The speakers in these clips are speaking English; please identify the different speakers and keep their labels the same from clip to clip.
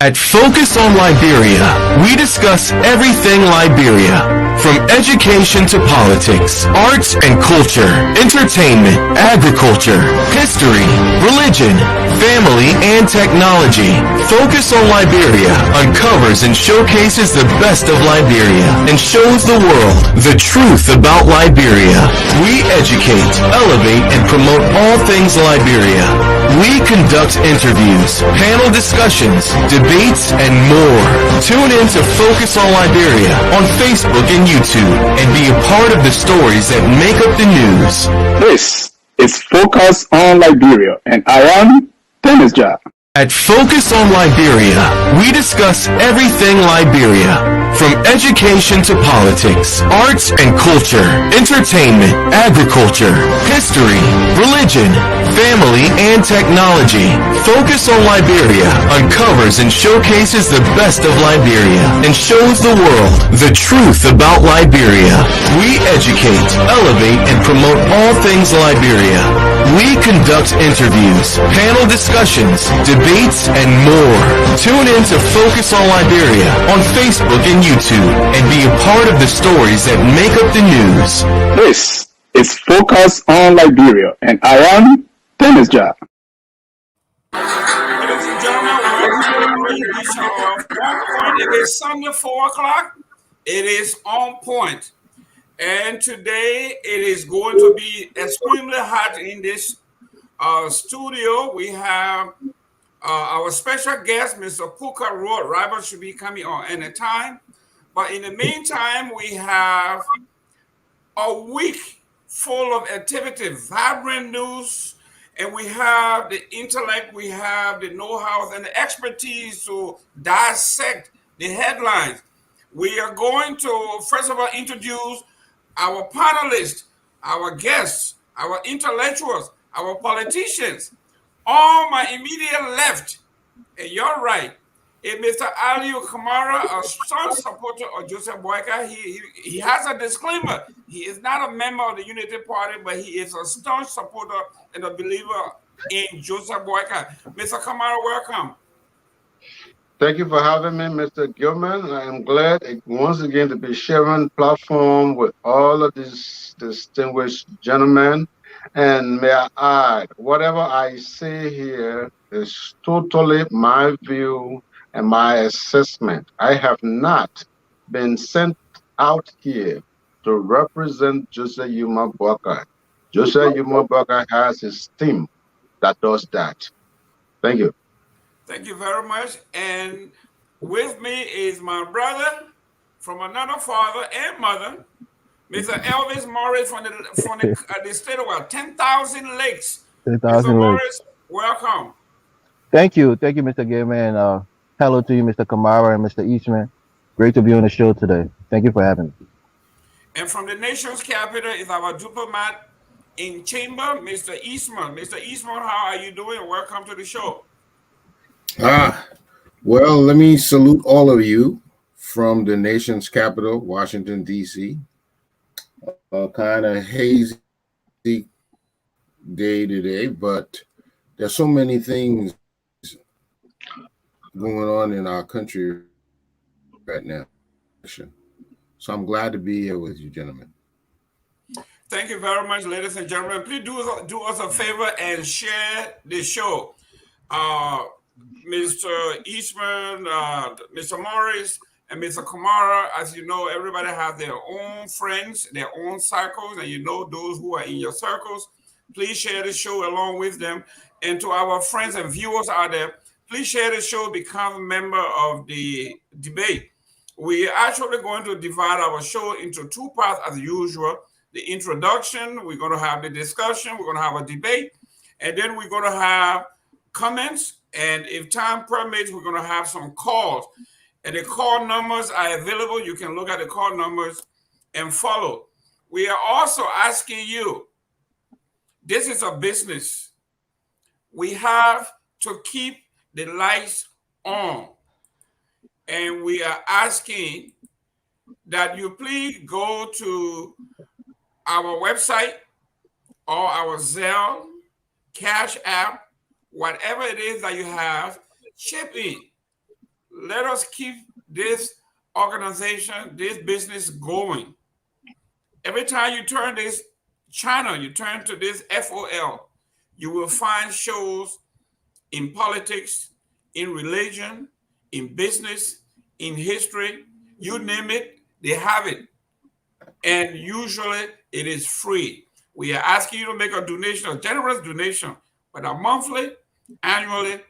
Speaker 1: At Focus on Liberia, we discuss everything Liberia. From education to politics, arts and culture, entertainment, agriculture, history, religion, family, and technology. Focus on Liberia uncovers and showcases the best of Liberia and shows the world the truth about Liberia. We educate, elevate, and promote all things Liberia. We conduct interviews, panel discussions, debates, and more. Tune in to Focus on Liberia on Facebook and YouTube and be a part of the stories that make up the news.
Speaker 2: This is Focus on Liberia, and I am Dennis Jah.
Speaker 1: At Focus on Liberia, we discuss everything Liberia. From education to politics, arts and culture, entertainment, agriculture, history, religion, family, and technology. Focus on Liberia uncovers and showcases the best of Liberia and shows the world the truth about Liberia. We educate, elevate, and promote all things Liberia. We conduct interviews, panel discussions, debates, and more. Tune in to Focus on Liberia on Facebook and YouTube and be a part of the stories that make up the news.
Speaker 2: This is Focus on Liberia, and I am Dennis Jah.
Speaker 3: Ladies and gentlemen, welcome to the edition of On Point. It is Sunday, 4 o'clock. It is On Point. And today it is going to be extremely hot in this studio. We have our special guest, Mr. Puka Road Rival, should be coming on any time. But in the meantime, we have a week full of activity, vibrant news, and we have the intellect, we have the know-how and the expertise to dissect the headlines. We are going to, first of all, introduce our panelists, our guests, our intellectuals, our politicians. On my immediate left, and you're right, is Mr. Aliu Kamara, a strong supporter of Joseph Boyka. He has a disclaimer. He is not a member of the Unity Party, but he is a strong supporter and a believer in Joseph Boyka. Mr. Kamara, welcome.
Speaker 4: Thank you for having me, Mr. Gilman. I am glad once again to be sharing platform with all of these distinguished gentlemen. And may I add, whatever I say here is totally my view and my assessment. I have not been sent out here to represent Joseph Yuma Boyka. Joseph Yuma Boyka has his team that does that. Thank you.
Speaker 3: Thank you very much. And with me is my brother from another father and mother, Mr. Elvis Morris from the state of 10,000 Lakes.
Speaker 5: 10,000
Speaker 3: Morris, welcome.
Speaker 5: Thank you, Mr. Gilman. Hello to you, Mr. Kamara and Mr. Eastman. Great to be on the show today. Thank you for having me.
Speaker 3: And from the nation's capital is our diplomat in chamber, Mr. Eastman. Mr. Eastman, how are you doing? Welcome to the show.
Speaker 6: Well, let me salute all of you from the nation's capital, Washington, D.C. Kind of hazy day today, but there's so many things going on in our country right now. So I'm glad to be here with you, gentlemen.
Speaker 3: Thank you very much, ladies and gentlemen. Please do us a favor and share the show. Mr. Eastman, Mr. Morris, and Mr. Kamara, as you know, everybody has their own friends, their own circles, and you know those who are in your circles. Please share the show along with them. And to our friends and viewers out there, please share the show, become a member of the debate. We are actually going to divide our show into two parts as usual. The introduction, we're going to have the discussion, we're going to have a debate, and then we're going to have comments. And if time permits, we're going to have some calls. And the call numbers are available. You can look at the call numbers and follow. We are also asking you, this is a business. We have to keep the lights on. And we are asking that you please go to our website or our Zelle, Cash App, whatever it is that you have, chip in. let us keep this organization, this business going. Every time you turn this channel, you turn to this FOL, you will find shows in politics, in religion, in business, in history, you name it, they have it. And usually it is free. We are asking you to make a donation, a generous donation, whether monthly, annually,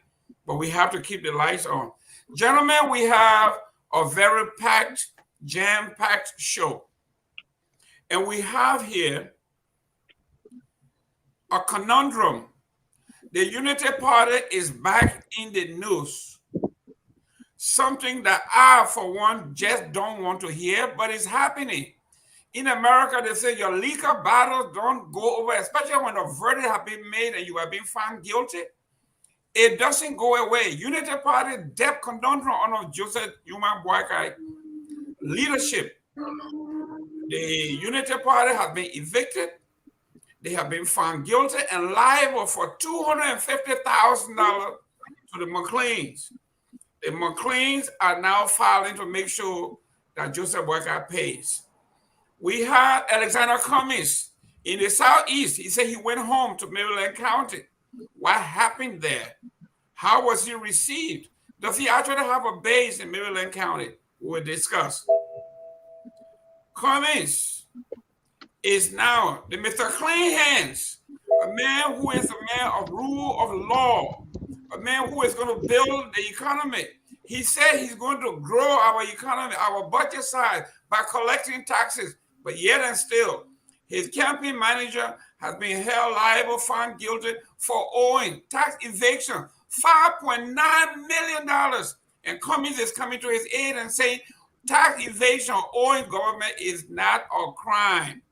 Speaker 3: but we have to keep the lights on. Gentlemen, we have a very packed, jam-packed show. And we have here a conundrum. The Unity Party is back in the news. Something that I, for one, just don't want to hear, but it's happening. In America, they say your legal battles don't go over, especially when a verdict has been made and you have been found guilty. It doesn't go away. Unity Party debt conundrum under Joseph Human Boakai leadership. The Unity Party has been evicted. They have been found guilty and liable for $250,000 to the McLeans. The McLeans are now filing to make sure that Joseph Boakai pays. We had Alexander Cummings in the Southeast. He said he went home to Maryland County. What happened there? How was he received? Does he actually have a base in Maryland County? We'll discuss. Cummings is now the Mr. Clean Hands, a man who is a man of rule of law, a man who is going to build the economy. He said he's going to grow our economy, our budget side by collecting taxes, but yet and still, his campaign manager has been held liable, found guilty for owing tax evasion, $5.9 million. And Cummings is coming to his aid and saying tax evasion owing government is not a crime.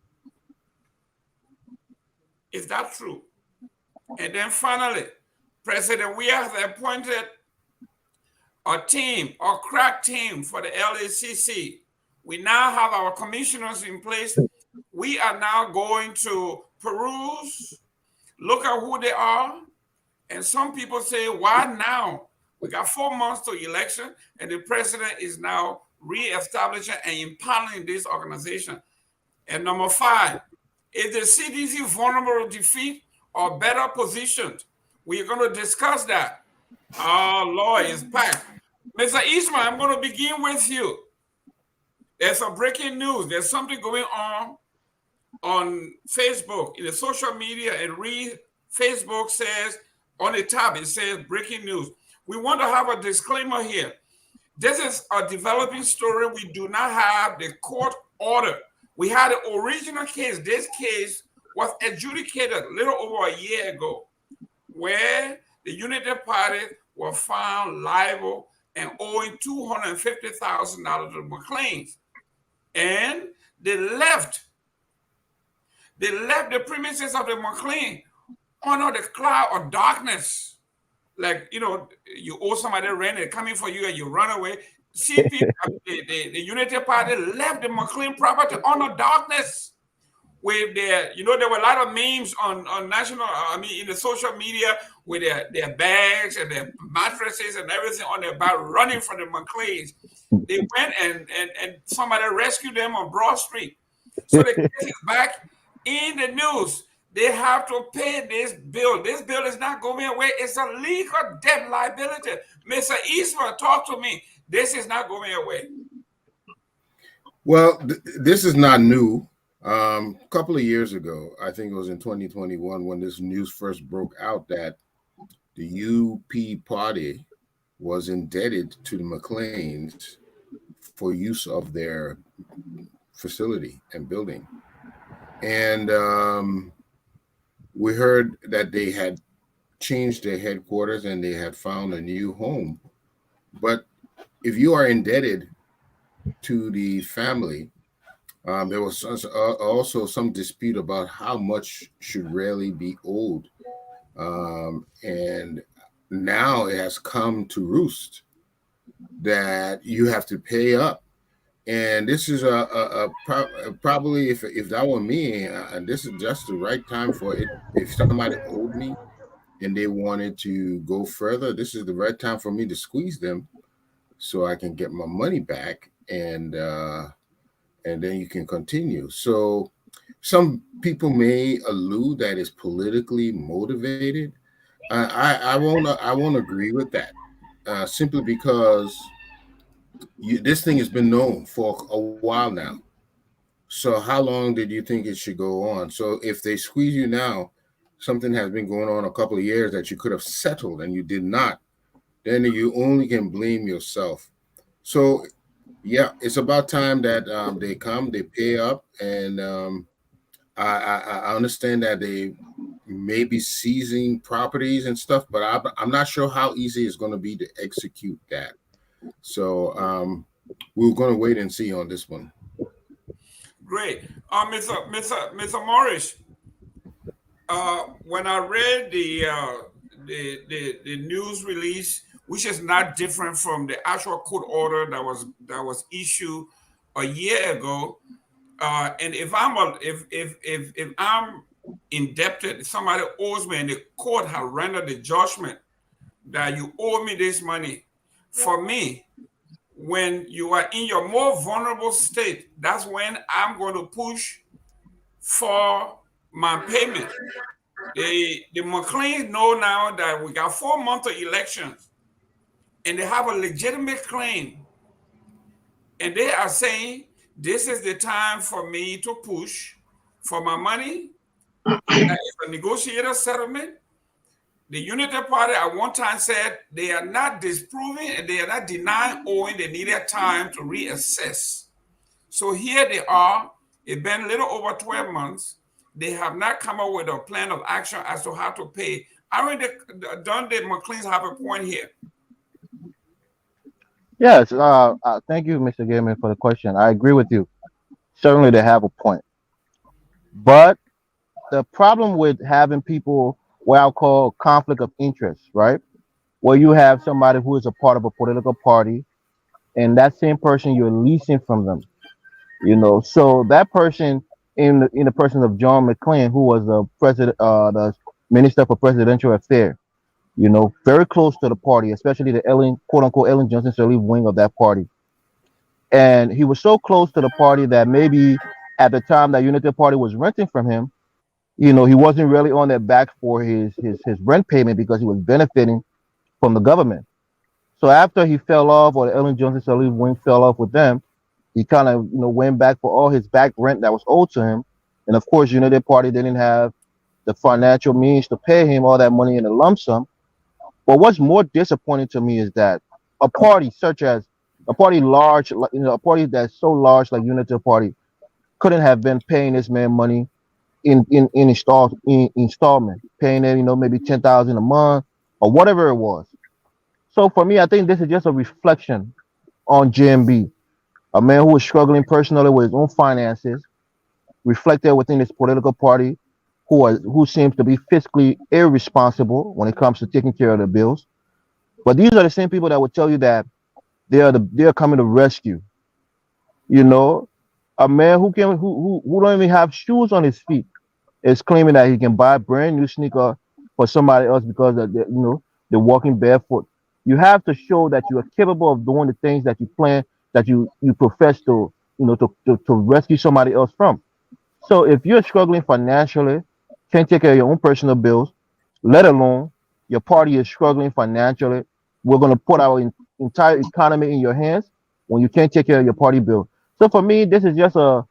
Speaker 3: Is that true? And then finally, President Weah has appointed a team, a crack team for the LACC. We now have our commissioners in place. We are now going to peruse, look at who they are. And some people say, why now? We got 4 months to election, and the president is now re-establishing and empowering this organization. And number 5, is the CDC vulnerable to defeat or better positioned? We're going to discuss that. Our law is packed. Mr. Eastman, I'm going to begin with you. There's some breaking news. There's something going on Facebook, in the social media, and Facebook says, on the tab, it says breaking news. We want to have a disclaimer here. This is a developing story. We do not have the court order. We had the original case. This case was adjudicated a little over a year ago, where the Unity Party were found liable and owing $250,000 to the McLeans. And they left the premises of the McLean under the cloud of darkness. Like, you owe somebody rent, they're coming for you and you run away. CP, the Unity Party left the McLean property under darkness. With their, there were a lot of memes on national, in the social media with their bags and their mattresses and everything on their back, running from the McLeans. They went and somebody rescued them on Broad Street. So the case is back in the news. They have to pay this bill. This bill is not going away. It's a legal debt liability. Mr. Eastman, talk to me. This is not going away.
Speaker 6: Well, this is not new. A couple of years ago, I think it was in 2021, when this news first broke out that the UP party was indebted to the McLeans for use of their facility and building. And we heard that they had changed their headquarters and they had found a new home. But if you are indebted to the family, there was also some dispute about how much should really be owed. And now it has come to roost that you have to pay up. And this is probably, if that were me, this is just the right time for it. If somebody owed me and they wanted to go further, this is the right time for me to squeeze them so I can get my money back, and then you can continue. So some people may allude that it's politically motivated. I won't agree with that, simply because this thing has been known for a while now. So how long did you think it should go on? So if they squeeze you now, something has been going on a couple of years that you could have settled and you did not, then you only can blame yourself. So yeah, it's about time that they come, they pay up, and I understand that they may be seizing properties and stuff, but I'm not sure how easy it's going to be to execute that. So we're going to wait and see on this one.
Speaker 3: Great. Mr. Morris, when I read the news release, which is not different from the actual court order that was issued a year ago, and if I'm indebted, somebody owes me, and the court has rendered the judgment that you owe me this money. For me, when you are in your more vulnerable state, that's when I'm going to push for my payment. The McLean know now that we got 4 months of elections, and they have a legitimate claim, and they are saying this is the time for me to push for my money. That is a negotiated settlement. The Unity Party at one time said they are not disproving and they are not denying owing. They needed time to reassess. So here they are. It's been a little over 12 months. They have not come up with a plan of action as to how to pay. Don't the McLeans have a point here?
Speaker 5: Yes. Thank you, Mr. Gaiman, for the question. I agree with you. Certainly, they have a point. But the problem with having people, what I'll call conflict of interest, right? Where you have somebody who is a part of a political party, and that same person you're leasing from them, So that person, in the person of John McClain, who was the minister for presidential affairs, very close to the party, especially the quote unquote Ellen Johnson Sirleaf wing of that party. And he was so close to the party that maybe at the time that Unity Party was renting from him, he wasn't really on their back for his rent payment because he was benefiting from the government. So after he fell off, or the Ellen Johnson Sirleaf wing fell off with them, he kind of went back for all his back rent that was owed to him. And of course, Unity Party didn't have the financial means to pay him all that money in a lump sum. But what's more disappointing to me is that a party such as a party large, a party that's so large like Unity Party couldn't have been paying this man money in installment, paying it, maybe 10,000 a month or whatever it was. So for me, I think this is just a reflection on JMB, a man who is struggling personally with his own finances, reflected within his political party, who seems to be fiscally irresponsible when it comes to taking care of the bills. But these are the same people that would tell you that they're coming to rescue. A man who don't even have shoes on his feet is claiming that he can buy a brand new sneaker for somebody else because they're walking barefoot. You have to show that you are capable of doing the things that you plan, that you profess to rescue somebody else from. So if you're struggling financially, can't take care of your own personal bills, let alone your party is struggling financially, we're going to put our entire economy in your hands when you can't take care of your party bill. So for me, this is just a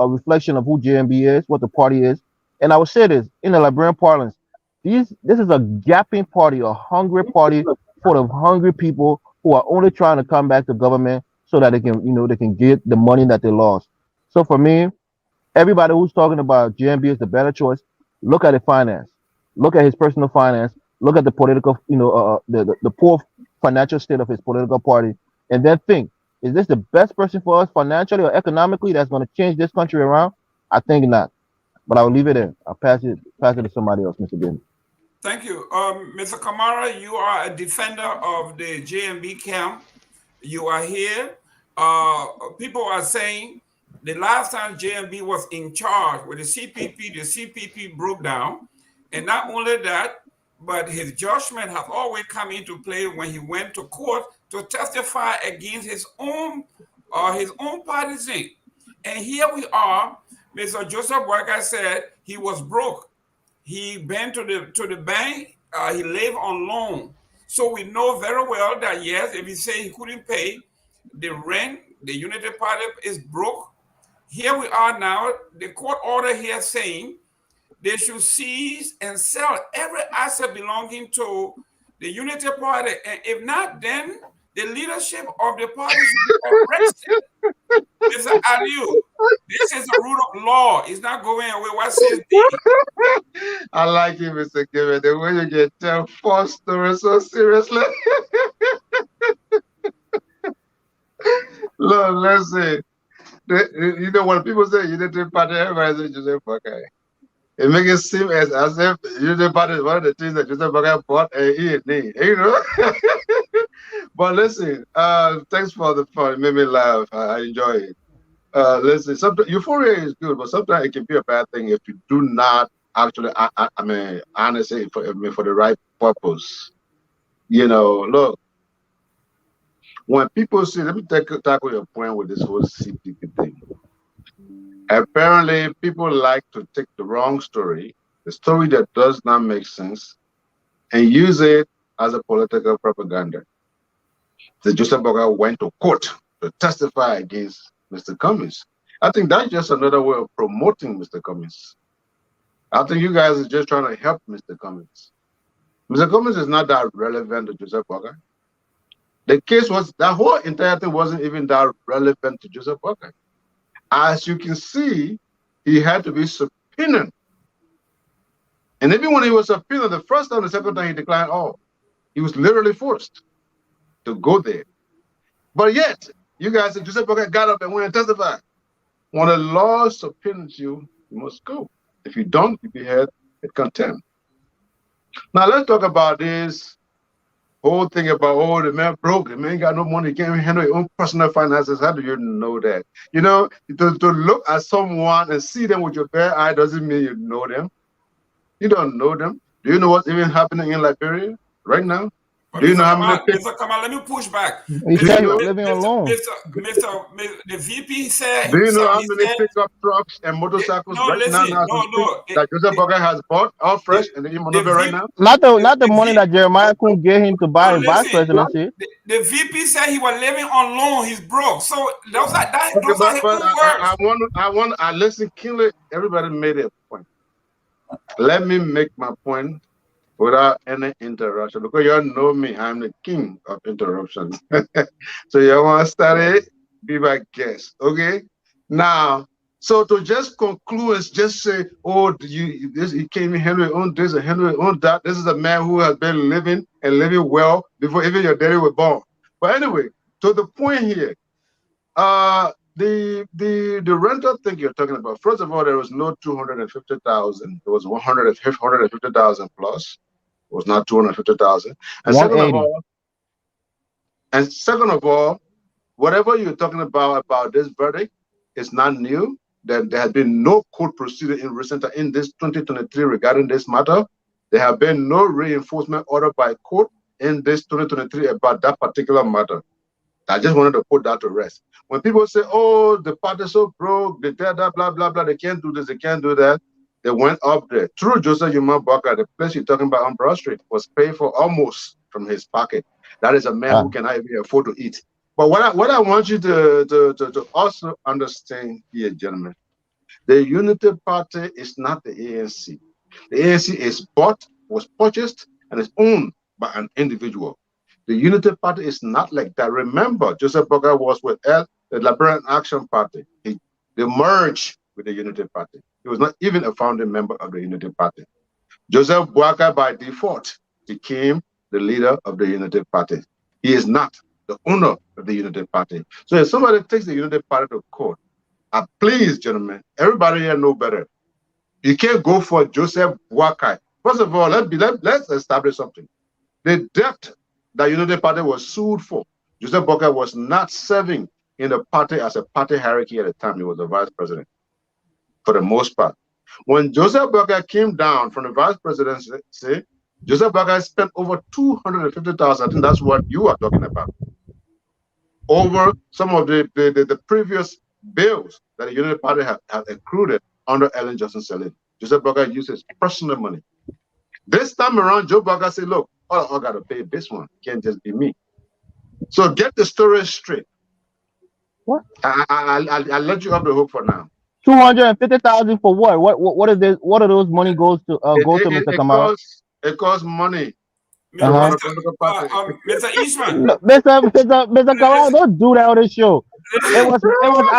Speaker 5: reflection of who JMB is, what the party is. And I would say this, in the Liberian parlance, this is a gapping party, a hungry party full of hungry people who are only trying to come back to government so that they can get the money that they lost. So for me, everybody who's talking about JMB is the better choice, look at the finance, look at his personal finance, look at the political, the poor financial state of his political party, and then think, is this the best person for us financially or economically that's going to change this country around? I think not. But I'll leave it there. I'll pass it to somebody else, Mr. Bin.
Speaker 3: Thank you. Mr. Kamara, you are a defender of the JMB camp. You are here. People are saying the last time JMB was in charge with the CPP broke down. And not only that, but his judgment have always come into play when he went to court to testify against his own partisan. And here we are. Mr. Joseph Boyka said he was broke. He went to the bank. He lived on loan. So we know very well that yes, if he say he couldn't pay the rent, the Unity Party is broke. Here we are now. The court order here saying they should seize and sell every asset belonging to the Unity Party. And if not, then the leadership of the party should be arrested. Mr. Aliu, this is a rule of law. It's not going away. What says the...
Speaker 4: I like you, Mr. Given. The way you get tell false stories so seriously. Look, listen. You know, when people say Unity Party, everybody says Joseph Boyka. It makes it seem as if Unity Party is one of the things that Joseph Boyka bought and he didn't need, you know? But listen, thanks for the fun. It made me laugh. I enjoy it. Listen, sometimes euphoria is good, but sometimes it can be a bad thing if you do not actually, honestly, for the right purpose. You know, look, when people see, let me tackle your point with this whole CPP thing. Apparently, people like to take the wrong story, the story that does not make sense, and use it as a political propaganda. The Joseph Boyka went to court to testify against Mr. Cummings. I think that's just another way of promoting Mr. Cummings. I think you guys are just trying to help Mr. Cummings. Mr. Cummings is not that relevant to Joseph Boyka. The case was, that whole entire thing wasn't even that relevant to Joseph Boyka. As you can see, he had to be subpoenaed. And even when he was subpoenaed the first time, the second time he declined all. He was literally forced to go there. But yet, you guys said Joseph Boyka got up and went and testified. When the law subpoenaes you, you must go. If you don't, you'll be held in contempt. Now let's talk about this whole thing about, oh, the man broke, the man got no money, he can't handle his own personal finances. How do you know that? You know, to look at someone and see them with your bare eye doesn't mean you know them. You don't know them. Do you know what's even happening in Liberia right now?
Speaker 3: But
Speaker 4: do you know how many
Speaker 3: Mr. Kamal, let me push back.
Speaker 5: He said he was living alone.
Speaker 3: The VP said.
Speaker 4: Do you know how many pickup trucks and motorcycles now that Joseph Boyka has bought all fresh and in Monrovia right now?
Speaker 5: Not the money that Jeremiah couldn't get him to buy a vice presidency.
Speaker 3: The VP said he was living on loan. He's broke. So those are his words.
Speaker 4: I listen, Kinley. Everybody made a point. Let me make my point without any interruption, because you all know me, I'm the king of interruptions. So you want to start it? Be my guest, okay? Now, so to just conclude and just say, oh, he came in Henry on this and Henry on that. This is a man who has been living and living well before even your daddy was born. But anyway, to the point here, the rental thing you're talking about. First of all, there was no 250,000. It was 150,000 plus. It was not 250,000. And second of all, whatever you're talking about this verdict is not new. There has been no court proceeding in this 2023 regarding this matter. There have been no reinforcement order by court in this 2023 about that particular matter. I just wanted to put that to rest. When people say, oh, the party is so broke, they did that, blah, blah, blah, they can't do this, they can't do that. They went up there. Through Joseph Boyka, the place you're talking about on Broad Street was paid for almost from his pocket. That is a man who cannot even afford to eat. But what I want you to also understand here, gentlemen, the Unity Party is not the ANC. The ANC is bought, was purchased, and is owned by an individual. The Unity Party is not like that. Remember, Joseph Boyka was with the Liberian Action Party. They merged with the Unity Party. He was not even a founding member of the Unity Party. Joseph Boyka, by default, became the leader of the Unity Party. He is not the owner of the Unity Party. So if somebody takes the Unity Party to court, please, gentlemen, everybody here know better. You can't go for Joseph Boyka. First of all, let's establish something. The debt that Unity Party was sued for, Joseph Boyka was not serving in the party as a party hierarchy at the time. He was the vice president, for the most part. When Joseph Boyka came down from the vice presidency, Joseph Boakai spent over $250,000. I think that's what you are talking about. Over some of the previous bills that the Unity Party have accrued under Ellen Johnson Sirleaf. Joseph Boakai used his personal money. This time around, Joe Boakai said, look, I got to pay this one. It can't just be me. So get the story straight.
Speaker 5: What?
Speaker 4: I'll let you off the hook for now.
Speaker 5: 250,000 for what? What is this? What are those money goes to? Mr. Kamara?
Speaker 4: It costs money.
Speaker 3: Mr. Eastman.
Speaker 5: No, Mr. Kamara, don't do that on the show. It was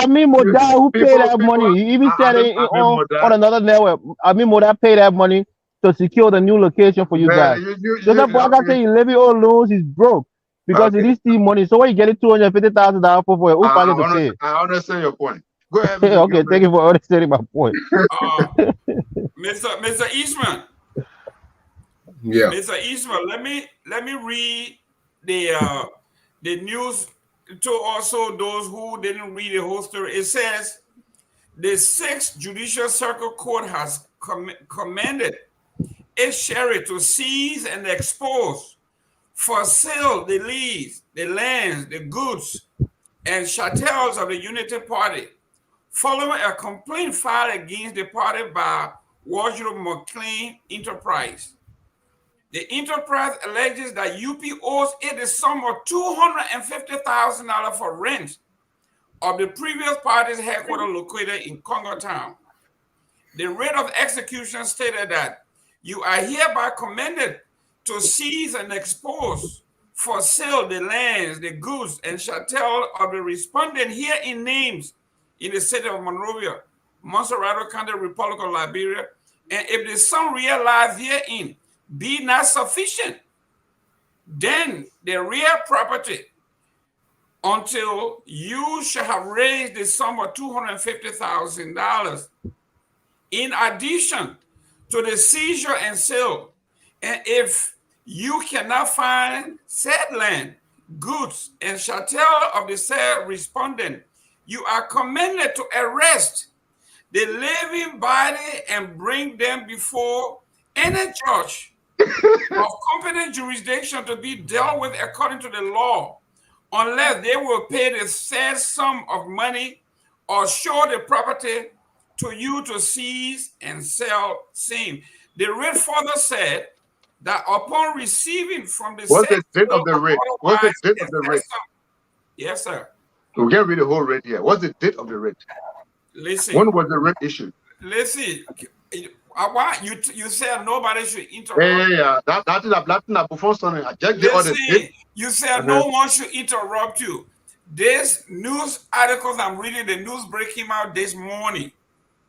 Speaker 5: Amin Modal who paid that money. He even said it on another network. Amin Modal paid that money to secure the new location for you guys. Joseph Boakai said he living on loans, he's broke because he didn't see money. So when you get it $250,000 for it, who finally to pay?
Speaker 4: I understand your point. Go ahead.
Speaker 5: Okay, thank you for understanding my point.
Speaker 3: Mr. Eastman.
Speaker 6: Yeah.
Speaker 3: Mr. Eastman, let me read the news to also those who didn't read the whole story. It says the 6th Judicial Circuit Court has commanded its sheriff to seize and expose for sale the leads, the lands, the goods, and chattels of the Unity Party, following a complaint filed against the party by Wardrobe McLean Enterprise. The enterprise alleges that UP owes it the sum of $250,000 for rent of the previous party's headquarters located in Congo Town. The writ of execution stated that you are hereby commanded to seize and expose for sale the lands, the goods, and chattel of the respondent herein names in the city of Monrovia, Montserrat County, Republic of Liberia, and if the sum realized herein be not sufficient, then the real property until you shall have raised the sum of $250,000 in addition to the seizure and sale. And if you cannot find said land, goods, and chattel of the said respondent, you are commanded to arrest the living body and bring them before any judge of competent jurisdiction to be dealt with according to the law, unless they will pay the said sum of money or show the property to you to seize and sell same. The writ further said that upon receiving from the
Speaker 4: what's the date of the writ? What's the date of the writ?
Speaker 3: Yes, sir.
Speaker 4: We can't read the whole writ here. What's the date of the writ?
Speaker 3: Listen.
Speaker 4: When was the writ issued?
Speaker 3: Listen. Why you said nobody should interrupt?
Speaker 4: Yeah. That's before Sunday. I checked the other date.
Speaker 3: You said no one should interrupt you. This news articles I'm reading, the news break came out this morning.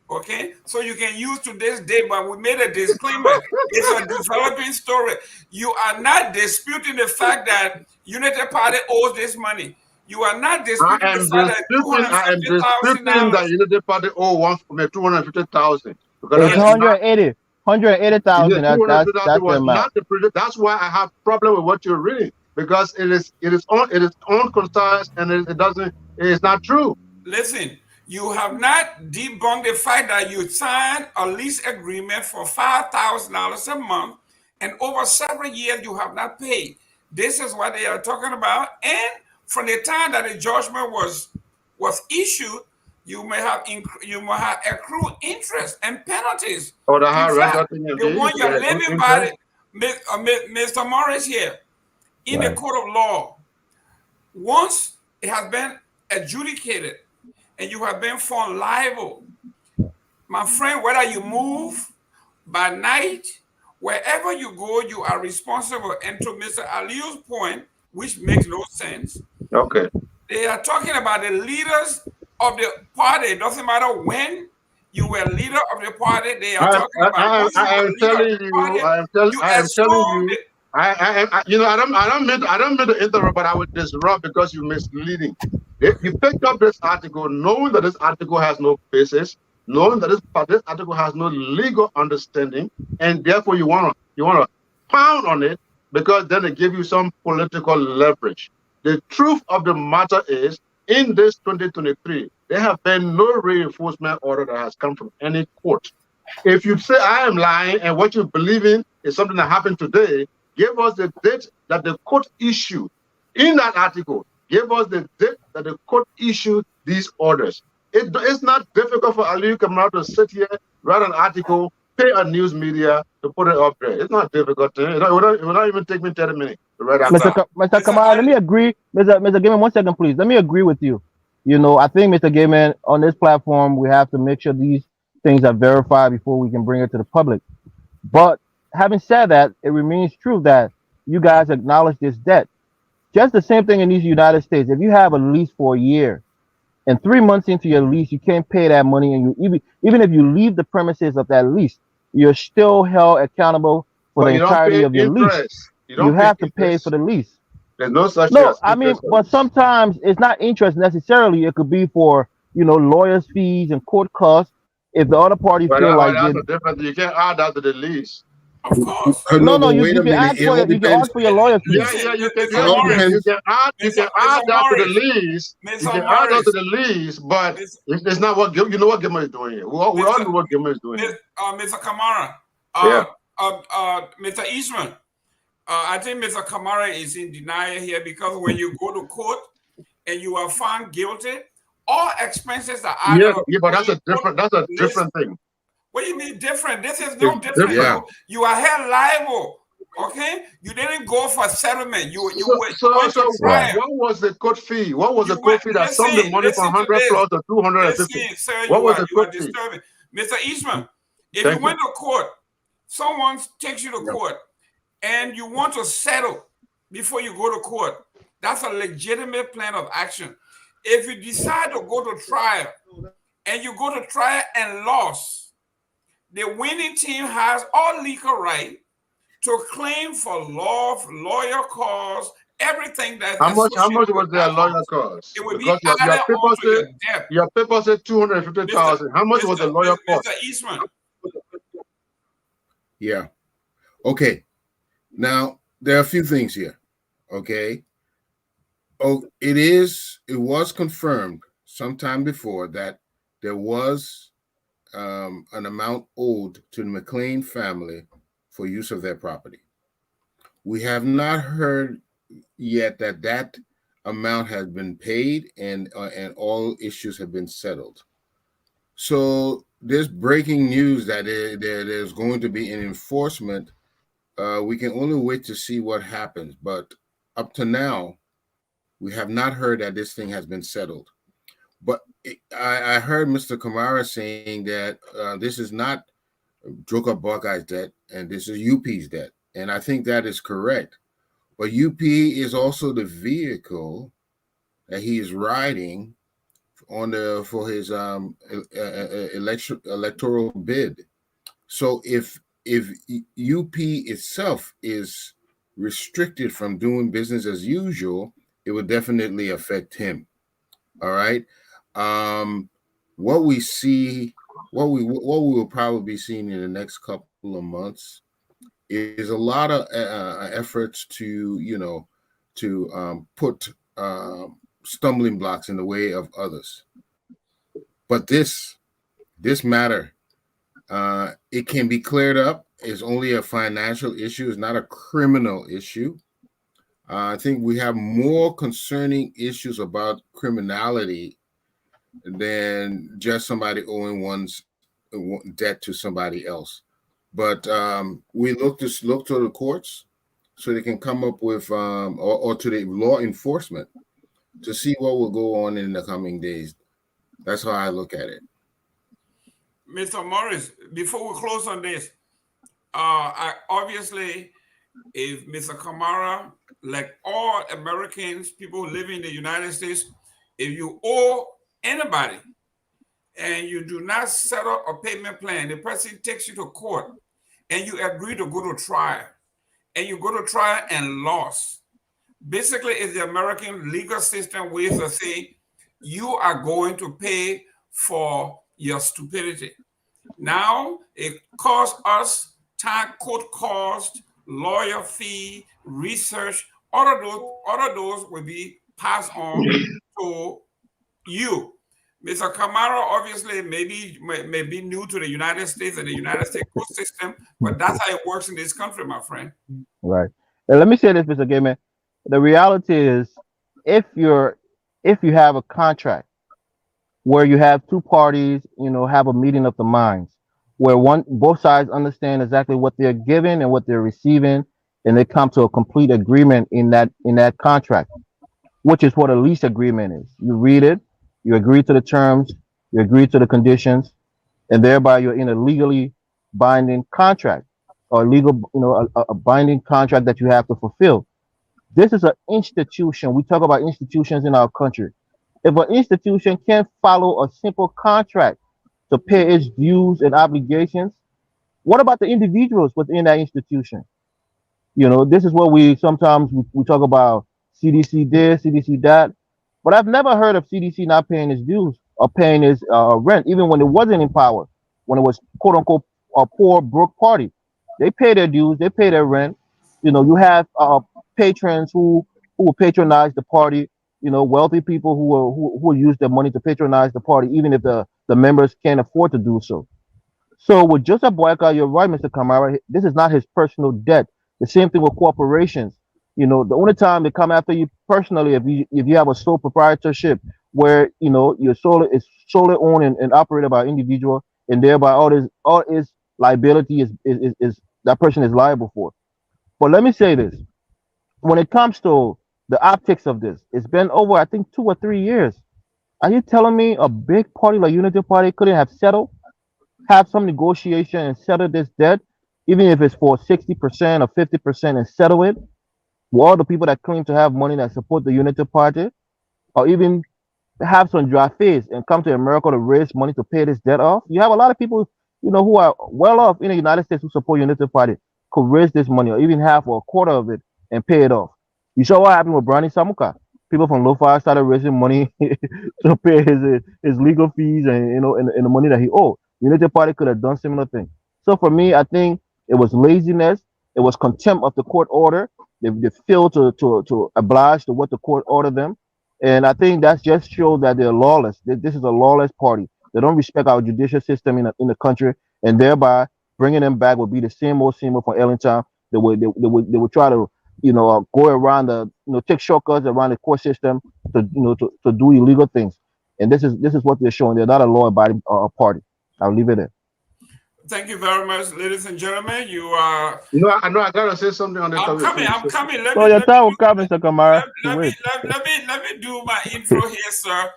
Speaker 3: Okay, so you can use today's date, but we made a disclaimer. It's a developing story. You are not disputing the fact that Unity Party owes this money. You are not disputing the fact that
Speaker 4: I am disputing that Unity Party owes $250,000.
Speaker 5: It's 180,000. That's the amount.
Speaker 4: That's why I have problem with what you're reading, because it is unconcise and it's not true.
Speaker 3: Listen, you have not debunked the fact that you signed a lease agreement for $5,000 a month, and over several years you have not paid. This is what they are talking about. And from the time that the judgment was issued, you may have accrued interest and penalties.
Speaker 4: Oh,
Speaker 3: the one you're living by, Mr. Morris here, in the court of law, once it has been adjudicated and you have been found liable, my friend, whether you move by night, wherever you go, you are responsible. And to Mr. Aliu's point, which makes no sense.
Speaker 4: Okay.
Speaker 3: They are talking about the leaders of the party. It doesn't matter when you were leader of the party. They are talking about.
Speaker 4: I am telling you. I don't mean to interrupt, but I would disrupt because you're misleading. If you picked up this article knowing that this article has no basis, knowing that this article has no legal understanding, and therefore you want to pound on it because then it gives you some political leverage. The truth of the matter is, in this 2023, there have been no reinforcement order that has come from any court. If you say I am lying and what you believe in is something that happened today. Give us the date that the court issued in that article. Give us the date that the court issued these orders. It's not difficult for Aliyu Kamara to sit here, write an article, pay a news media to put it up there. It's not difficult. It will not even take me 30 minutes to write an article.
Speaker 5: Mr. Kamara, let me agree. Mr. Gaiman, 1 second, please. Let me agree with you. You know, I think, Mr. Gaiman, on this platform, we have to make sure these things are verified before we can bring it to the public. But having said that, it remains true that you guys acknowledge this debt. Just the same thing in these United States. If you have a lease for a year, and 3 months into your lease, you can't pay that money, and you even if you leave the premises of that lease, you're still held accountable for the entirety of your lease. You have to pay for the lease.
Speaker 4: There's no such
Speaker 5: No, I mean, but sometimes it's not interest necessarily. It could be for lawyers' fees and court costs. If the other party feel like
Speaker 4: that's a different, you can't add that to the lease.
Speaker 3: Of course.
Speaker 5: No, you can ask for your lawyer fees.
Speaker 4: Yeah, you can add that to the lease. You can add that to the lease, but it's not what Gilman is doing here. We all know what Gilman is doing here.
Speaker 3: Mr. Kamara, Mr. Eastman, I think Mr. Kamara is in denial here because when you go to court and you are found guilty, all expenses are
Speaker 4: yeah, but that's a different thing.
Speaker 3: What do you mean different? This is no different. Yeah. You are held liable. Okay, you didn't go for settlement. You went to trial.
Speaker 4: What was the court fee? What was the court fee that summed the money from 100 plus to 250? What was the court fee?
Speaker 3: Mr. Eastman, if you went to court, someone takes you to court, and you want to settle before you go to court, that's a legitimate plan of action. If you decide to go to trial, and you go to trial and lost, the winning team has all legal right to claim for lawyer costs, everything that.
Speaker 4: How much was their lawyer cost?
Speaker 3: It would be added
Speaker 4: your paper said 250,000. How much was the lawyer cost?
Speaker 3: Mr. Eastman.
Speaker 6: Yeah. Okay. Now there are a few things here. Okay. Oh, it was confirmed sometime before that there was an amount owed to the McLean family for use of their property. We have not heard yet that amount has been paid and all issues have been settled. So there's breaking news that there's going to be an enforcement. We can only wait to see what happens. But up to now, we have not heard that this thing has been settled. But I heard Mr. Kamara saying that this is not Joker Buckeye's debt, and this is UP's debt. And I think that is correct. But UP is also the vehicle that he is riding for his electoral bid. So if UP itself is restricted from doing business as usual, it would definitely affect him. All right. What we will probably be seeing in the next couple of months is a lot of efforts to put stumbling blocks in the way of others. But this matter, it can be cleared up. It's only a financial issue. It's not a criminal issue. I think we have more concerning issues about criminality than just somebody owing one's debt to somebody else. But we look to the courts so they can come up with, or to the law enforcement to see what will go on in the coming days. That's how I look at it.
Speaker 3: Mr. Morris, before we close on this, obviously, if Mr. Kamara, like all Americans, people living in the United States, if you owe anybody and you do not settle a payment plan, the person takes you to court and you agree to go to trial, and you go to trial and lost. Basically, it's the American legal system way to say you are going to pay for your stupidity. Now it costs us time, court cost, lawyer fee, research. All of those will be passed on to you. Mr. Kamara obviously may be new to the United States and the United States court system, but that's how it works in this country, my friend.
Speaker 5: Right. And let me say this, Mr. Gayman. The reality is, if you're if you have a contract where you have two parties, have a meeting of the minds, where both sides understand exactly what they're giving and what they're receiving, and they come to a complete agreement in that contract, which is what a lease agreement is. You read it, you agree to the terms, you agree to the conditions, and thereby you're in a legally binding contract or legal, a binding contract that you have to fulfill. This is an institution. We talk about institutions in our country. If an institution can't follow a simple contract to pay its dues and obligations, what about the individuals within that institution? This is what we talk about CDC this, CDC that, but I've never heard of CDC not paying its dues or paying its rent, even when it wasn't in power, when it was quote unquote a poor broke party. They pay their dues, they pay their rent. You have patrons who will patronize the party. Wealthy people who will use their money to patronize the party, even if the members can't afford to do so. So with Joseph Boyka, you're right, Mr. Kamara. This is not his personal debt. The same thing with corporations. The only time they come after you personally, if you have a sole proprietorship where your sole is solely owned and operated by an individual, and thereby all his liability is that person is liable for. But let me say this: when it comes to the optics of this, it's been over I think 2 or 3 years. Are you telling me a big party like Unity Party couldn't have some negotiation and settle this debt, even if it's for 60% or 50%, and settle it with all the people that claim to have money that support the Unity Party, or even have some dry face and come to America to raise money to pay this debt off? You have a lot of people, who are well off in the United States who support Unity Party could raise this money or even half or a quarter of it and pay it off. You saw what happened with Brani Samuka. People from Lo-Fi started raising money to pay his legal fees and the money that he owed. United Party could have done similar thing. So for me, I think it was laziness. It was contempt of the court order. They failed to oblige to what the court ordered them, and I think that just shows that they're lawless. This is a lawless party. They don't respect our judicial system in the country, and thereby bringing them back would be the same old from Ellington. They would try to go around take shortcuts around the court system to do illegal things, and this is what they're showing. They're not a law-abiding party. I'll leave it there.
Speaker 3: Thank you very much, ladies and gentlemen. You are.
Speaker 4: I know. I gotta say something on the topic.
Speaker 3: I'm coming.
Speaker 5: So your time will come, Mr. Kamara.
Speaker 3: Let me do my intro here, sir.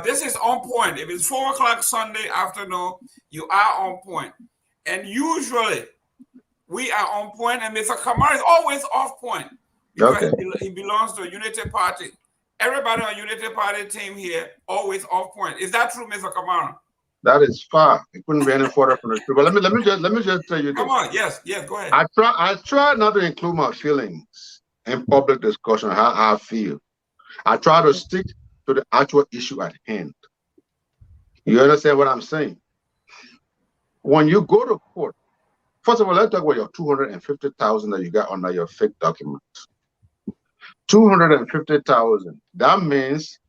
Speaker 3: This is on point. If it's 4 o'clock Sunday afternoon, you are on point. And usually we are on point, and Mr. Kamara is always off point because he belongs to a Unity Party. Everybody on Unity Party team here always off point. Is that true, Mr. Kamara?
Speaker 4: That is far. It couldn't be any further from the truth. But let me just tell you this.
Speaker 3: Come on, yes, go ahead.
Speaker 4: I try not to include my feelings in public discussion, how I feel. I try to stick to the actual issue at hand. You understand what I'm saying? When you go to court, first of all, let's talk about your 250,000 that you got under your fake documents. 250,000. That means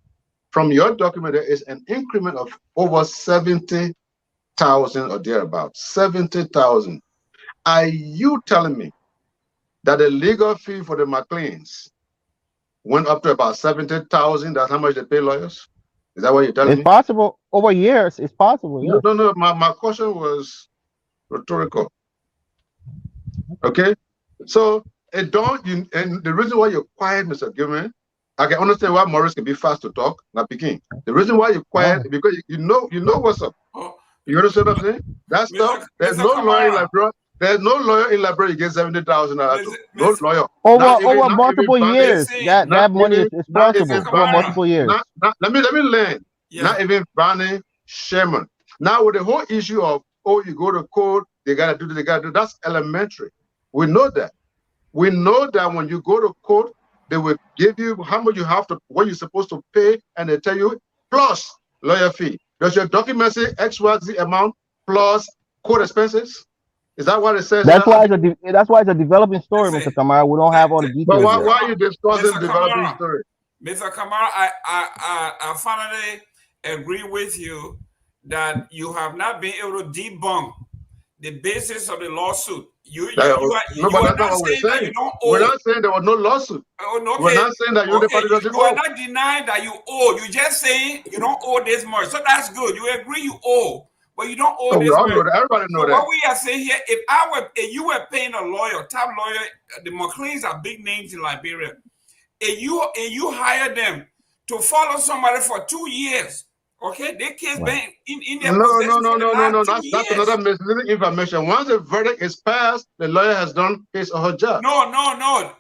Speaker 4: from your document, there is an increment of over 70,000 or thereabouts. 70,000. Are you telling me that the legal fee for the McLeans went up to about 70,000? That's how much they pay lawyers? Is that what you're telling me?
Speaker 5: It's possible. Over years, it's possible. Yes.
Speaker 4: No. My question was rhetorical. Okay? So, and the reason why you're quiet, Mr. Gilman, I can understand why Morris can be fast to talk, not Peking. The reason why you're quiet is because you know what's up. You understand what I'm saying? That stuff. There's no lawyer in Liberia. There's no lawyer in Liberia you get 70,000. No lawyer.
Speaker 5: Over multiple years. That money is possible. Over multiple years.
Speaker 4: Let me land. Yeah. Not even Barney Sherman. Now with the whole issue of you go to court, they gotta do this, they gotta do that's elementary. We know that. We know that when you go to court, they will give you how much you have to, what you're supposed to pay, and they tell you plus lawyer fee. Does your document say XYZ amount plus court expenses? Is that what it says?
Speaker 5: That's why it's a developing story, Mr. Kamara. We don't have all the details.
Speaker 4: But why are you discussing developing story?
Speaker 3: Mr. Kamara, I finally agree with you that you have not been able to debunk the basis of the lawsuit. You
Speaker 4: No, but
Speaker 3: are
Speaker 4: that's not
Speaker 3: not
Speaker 4: what we're
Speaker 3: saying that
Speaker 4: saying.
Speaker 3: you don't
Speaker 4: We're
Speaker 3: owe.
Speaker 4: not saying there was no lawsuit.
Speaker 3: Oh,
Speaker 4: We're
Speaker 3: okay.
Speaker 4: not saying that the party doesn't
Speaker 3: You are
Speaker 4: owe.
Speaker 3: not denying that you owe. You're just saying you don't owe this much. So that's good. You agree you owe, but you don't owe
Speaker 4: So we
Speaker 3: this
Speaker 4: all
Speaker 3: much.
Speaker 4: know that. Everybody know
Speaker 3: So
Speaker 4: that.
Speaker 3: what we are saying here, if you were paying a lawyer, top lawyer, the McLeans are big names in Liberia, and you hire them to follow somebody for 2 years, okay? Their case been in their possession for the last 2
Speaker 4: That's
Speaker 3: years.
Speaker 4: another misleading information. Once the verdict is passed, the lawyer has done his or her job.
Speaker 3: No.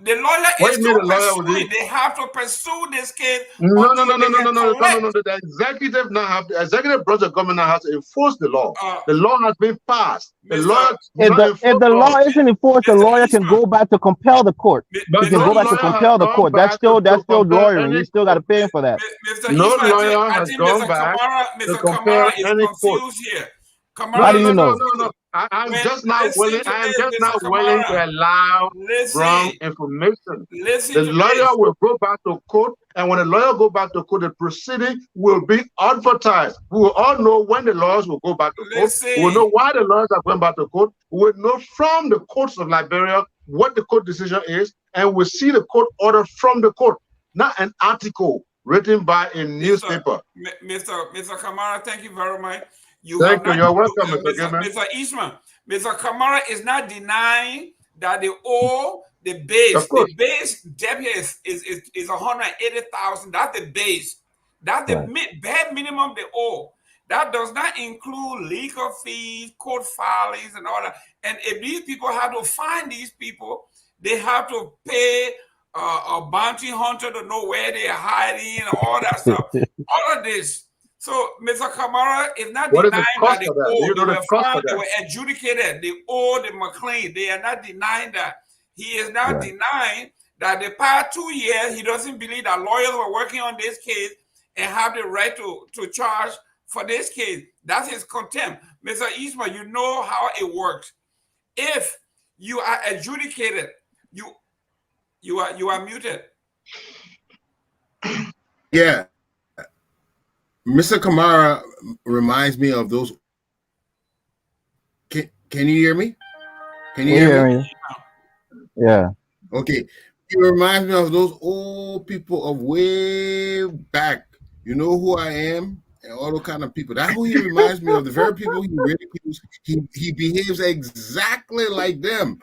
Speaker 3: The lawyer
Speaker 4: What
Speaker 3: is
Speaker 4: do you mean
Speaker 3: still
Speaker 4: the lawyer will
Speaker 3: pursuing.
Speaker 4: do?
Speaker 3: They have to pursue this case
Speaker 4: No.
Speaker 3: until they can collect.
Speaker 4: The executive now have the executive branch of government now has to enforce the law. The law has been passed. The lawyer
Speaker 5: If the law isn't enforced, the lawyer can go back to compel the court.
Speaker 4: But
Speaker 5: He can
Speaker 4: no
Speaker 5: go back to
Speaker 4: lawyer has
Speaker 5: compel the
Speaker 4: gone
Speaker 5: court. That's
Speaker 4: back
Speaker 5: still
Speaker 4: to compel
Speaker 5: lawyering.
Speaker 4: any
Speaker 5: You still got to pay him for that.
Speaker 3: Mr.
Speaker 4: No
Speaker 3: Eastman,
Speaker 4: lawyer
Speaker 3: I
Speaker 4: has
Speaker 3: think
Speaker 4: gone back to
Speaker 3: Mr.
Speaker 4: compel
Speaker 3: Kamara is
Speaker 4: any court.
Speaker 3: confused here.
Speaker 4: No.
Speaker 3: Kamara,
Speaker 4: I'm
Speaker 3: When-
Speaker 4: just not
Speaker 3: listen
Speaker 4: willing.
Speaker 3: to
Speaker 4: I am
Speaker 3: this,
Speaker 4: just
Speaker 3: Mr.
Speaker 4: not willing to
Speaker 3: Kamara.
Speaker 4: allow wrong
Speaker 3: Listen,
Speaker 4: information.
Speaker 3: listen
Speaker 4: The
Speaker 3: to
Speaker 4: lawyer
Speaker 3: this.
Speaker 4: will go back to court, and when the lawyer go back to court, the proceeding will be advertised. We will all know when the lawyers will go back to court. We will know why the lawyers are going back to court. We will know from the courts of Liberia what the court decision is, and we'll see the court order from the court, not an article written by a newspaper.
Speaker 3: Mr. Kamara, thank you very much.
Speaker 4: You're welcome, Mr. Gilman.
Speaker 3: Mr. Eastman. Mr. Kamara is not denying that they owe the base. The base debt here is 180,000. That's the base. That's the bare minimum they owe. That does not include legal fees, court filings, and all that. And if these people have to find these people, they have to pay a bounty hunter to know where they are hiding and all that stuff. All of this. So Mr. Kamara is not denying that they owe. They were adjudicated. They owe the McLean. They are not denying that. He is not denying that the past 2 years, he doesn't believe that lawyers were working on this case and have the right to charge for this case. That's his contempt. Mr. Eastman, you know how it works. If you are adjudicated, you are muted.
Speaker 6: Yeah. Mr. Kamara reminds me of those. Can you hear me? Can you hear me?
Speaker 5: Yeah.
Speaker 6: Okay. He reminds me of those old people of way back. You know who I am? And all those kind of people. That's who he reminds me of. The very people he ridicules. He behaves exactly like them.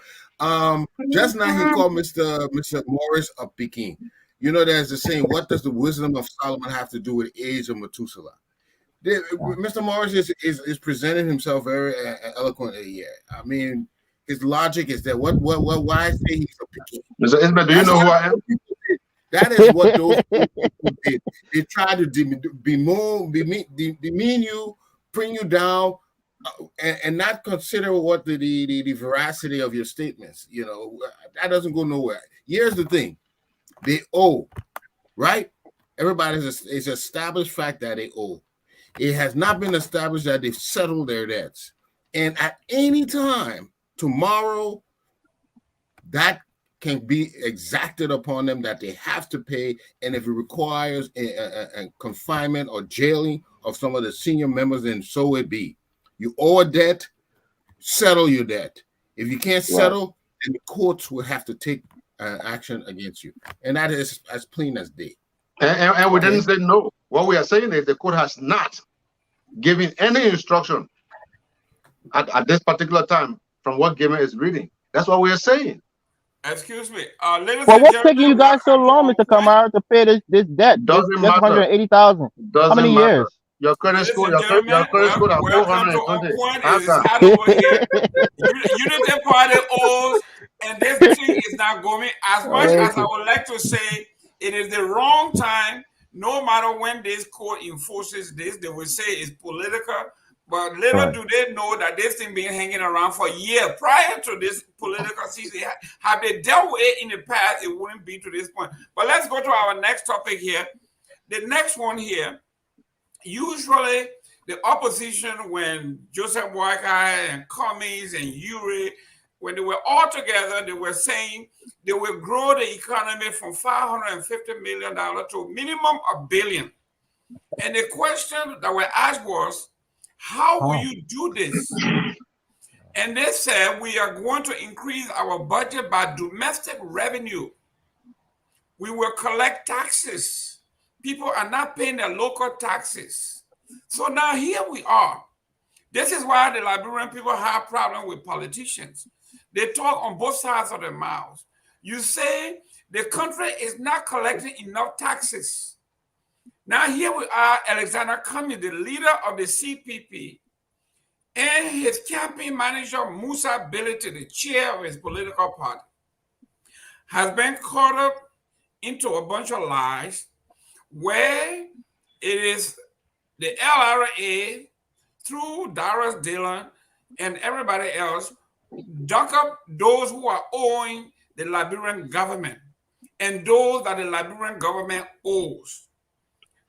Speaker 6: Just now he called Mr. Morris a Peking. You know, there's the saying, what does the wisdom of Solomon have to do with the age of Methuselah? Mr. Morris is presenting himself very eloquently here. I mean, his logic is that why say he's a Peking?
Speaker 4: Mr. Ismail, do you know who I am?
Speaker 6: That is what those people did. They tried to demean you, bring you down, and not consider what the veracity of your statements. You know, that doesn't go nowhere. Here's the thing. They owe, right? It's an established fact that they owe. It has not been established that they've settled their debts. And at any time, tomorrow, that can be exacted upon them that they have to pay. And if it requires a confinement or jailing of some of the senior members, then so it be. You owe a debt, settle your debt. If you can't settle, then the courts will have to take action against you, and that is as plain as day.
Speaker 4: And we didn't say no. What we are saying is the court has not given any instruction at this particular time from what Gamer is reading. That's what we are saying.
Speaker 3: Excuse me,
Speaker 5: what's taking you guys so long, Mr. Kamara, to pay this debt?
Speaker 4: Doesn't matter.
Speaker 5: 180,000. How many years?
Speaker 4: Your credit score, your credit score at 420.
Speaker 3: Unity Party owes, and this thing is not going. As much as I would like to say, it is the wrong time. No matter when this court enforces this, they will say it's political. But little do they know that this thing been hanging around for years prior to this political season. Have they dealt with it in the past, it wouldn't be to this point. But let's go to our next topic here. The next one here. Usually, the opposition, when Joseph Boakai and Cummings and Uri, when they were all together, they were saying they will grow the economy from $550 million to minimum $1 billion. And the question that were asked was, how will you do this? And they said, we are going to increase our budget by domestic revenue. We will collect taxes. People are not paying their local taxes. So now here we are. This is why the Liberian people have problem with politicians. They talk on both sides of their mouths. You say the country is not collecting enough taxes. Now here we are, Alexander Cummings, the leader of the CPP, and his campaign manager, Musa Bility, the chair of his political party, has been caught up into a bunch of lies where it is the LRA through Darius Dillon and everybody else dunk up those who are owing the Liberian government and those that the Liberian government owes.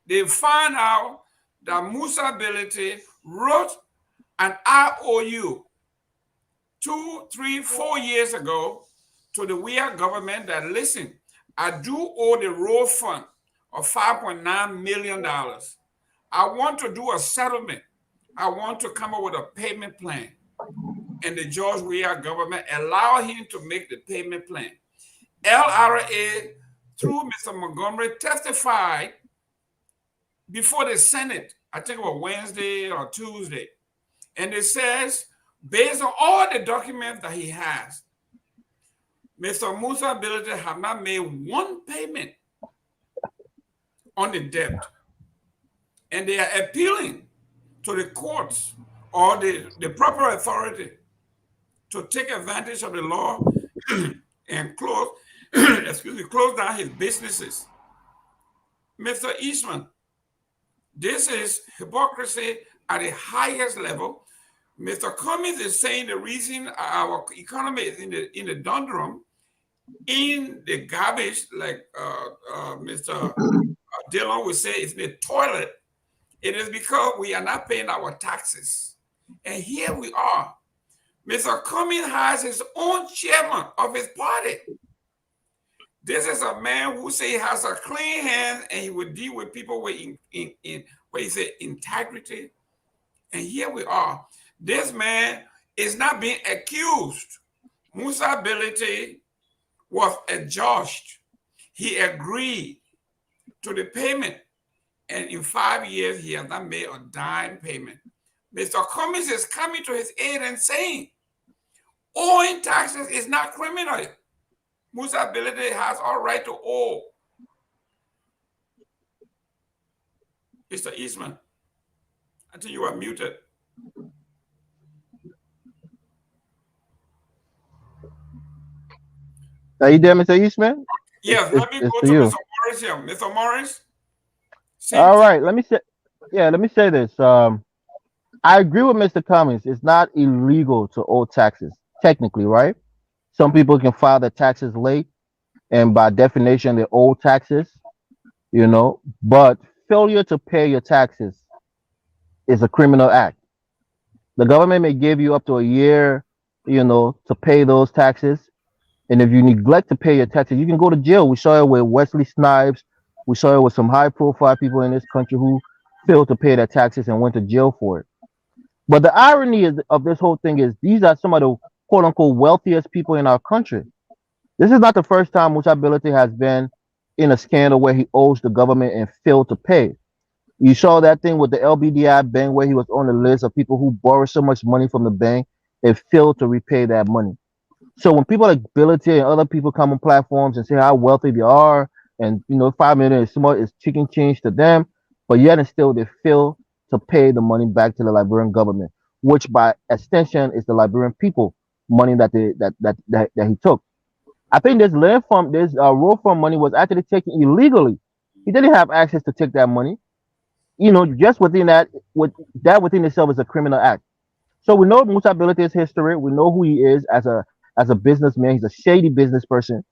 Speaker 3: They find out that Musa Bility wrote an IOU 2, 3, 4 years ago to the WEA government that, listen, I do owe the road fund of $5.9 million. I want to do a settlement. I want to come up with a payment plan. And the George Weah government allowed him to make the payment plan. LRA, through Mr. Montgomery, testified before the Senate, I think it was Wednesday or Tuesday. And it says, based on all the documents that he has, Mr. Musa Bility have not made one payment on the debt. And they are appealing to the courts or the proper authority to take advantage of the law and close down his businesses. Mr. Eastman, this is hypocrisy at the highest level. Mr. Cummings is saying the reason our economy is in the doldrum, in the garbage, like Mr. Dillon would say, it's the toilet. It is because we are not paying our taxes. And here we are. Mr. Cummings has his own chairman of his party. This is a man who say he has a clean hand and he will deal with people with what he said, integrity. And here we are. This man is not being accused. Musa Bility was adjudged. He agreed to the payment. And in 5 years, he has not made a dime payment. Mr. Cummings is coming to his aid and saying, owing taxes is not criminal. Musa Bility has all right to owe. Mr. Eastman, I think you are muted.
Speaker 5: Are you there, Mr. Eastman?
Speaker 3: Yes, let me go to Mr. Morris here. Mr. Morris?
Speaker 5: All right, let me say this. I agree with Mr. Cummings. It's not illegal to owe taxes, technically, right? Some people can file their taxes late, and by definition, they owe taxes, but failure to pay your taxes is a criminal act. The government may give you up to a year, to pay those taxes. And if you neglect to pay your taxes, you can go to jail. We saw it with Wesley Snipes. We saw it with some high-profile people in this country who failed to pay their taxes and went to jail for it. But the irony of this whole thing is these are some of the quote-unquote wealthiest people in our country. This is not the first time Musa Bility has been in a scandal where he owes the government and failed to pay. You saw that thing with the LBDI bank where he was on the list of people who borrowed so much money from the bank and failed to repay that money. So when people like Bility and other people come on platforms and say how wealthy they are, and $5 million is chicken change to them, but yet and still they fail to pay the money back to the Liberian government, which by extension is the Liberian people money that he took. I think this road fund money was actually taken illegally. He didn't have access to take that money. Just within that within itself is a criminal act. So we know Musa Bility's history. We know who he is as a businessman. He's a shady business person,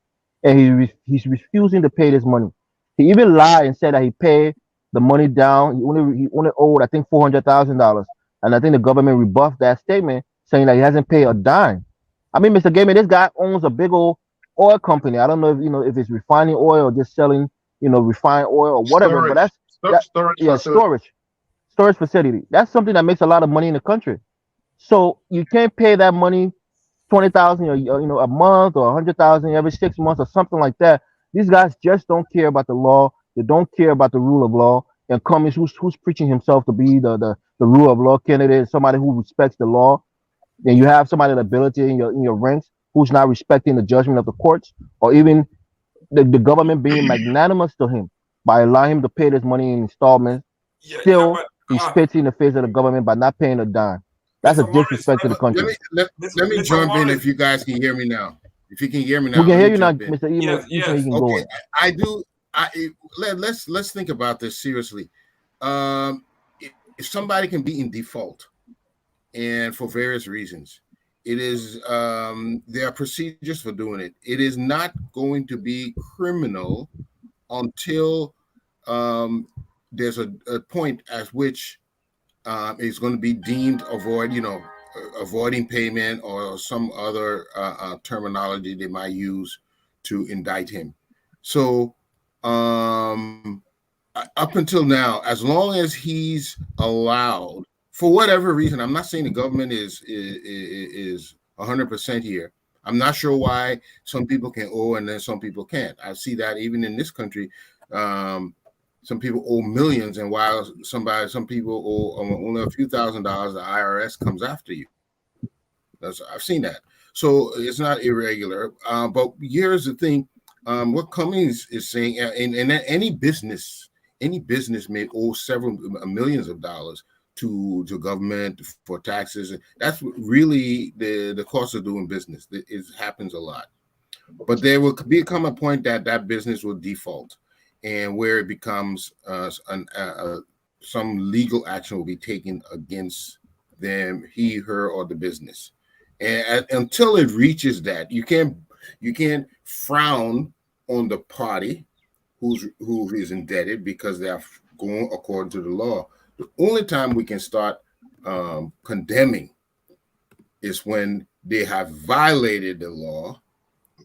Speaker 5: and he's refusing to pay this money. He even lied and said that he paid the money down. He only owed, I think, $400,000, and I think the government rebuffed that statement, saying that he hasn't paid a dime. I mean, Mr. Gaiman, this guy owns a big old oil company. I don't know if if it's refining oil or just selling refined oil or whatever. But
Speaker 4: Storage
Speaker 5: yeah,
Speaker 4: facility.
Speaker 5: storage facility. That's something that makes a lot of money in the country. So you can't pay that money 20,000 or a month or 100,000 every 6 months or something like that. These guys just don't care about the law. They don't care about the rule of law. And Cummings, who's preaching himself to be the rule of law candidate, somebody who respects the law, and you have somebody of ability in your ranks who's not respecting the judgment of the courts or even the government being magnanimous to him by allowing him to pay this money in installments.
Speaker 3: yeah,
Speaker 5: Still,
Speaker 3: but
Speaker 5: he spits in the face of the government by not paying a dime. That's a
Speaker 3: Mr. Morris,
Speaker 5: disrespect to the
Speaker 6: Let
Speaker 5: country.
Speaker 6: me let, let me
Speaker 3: Mr.
Speaker 6: jump in
Speaker 3: Morris,
Speaker 6: if you guys can hear me now. If you can hear me
Speaker 5: We
Speaker 6: now,
Speaker 5: can
Speaker 6: let
Speaker 5: hear
Speaker 6: me
Speaker 5: you now,
Speaker 6: jump in.
Speaker 5: Mr. Eastman.
Speaker 3: yes,
Speaker 5: Eastman, you
Speaker 3: yes.
Speaker 5: can go
Speaker 6: Okay,
Speaker 5: in.
Speaker 6: I do. Let's think about this seriously. Um, if somebody can be in default, and for various reasons, it is there are procedures for doing it. It is not going to be criminal until um, there's a point at which it's going to be deemed avoiding payment or some other terminology they might use to indict him. So up until now, as long as he's allowed, for whatever reason, I'm not saying the government is 100% here. I'm not sure why some people can owe and then some people can't. I see that even in this country. Some people owe millions, and while some people owe only a few $1,000s, the IRS comes after you. I've seen that. So it's not irregular. But here's the thing: what Cummings is saying, and any business may owe several millions of dollars to government for taxes. That's really the cost of doing business. It happens a lot. But there will become a point that business will default, and where it becomes some legal action will be taken against them, he, her, or the business. And until it reaches that, you can't frown on the party who is indebted because they are going according to the law. The only time we can start condemning is when they have violated the law.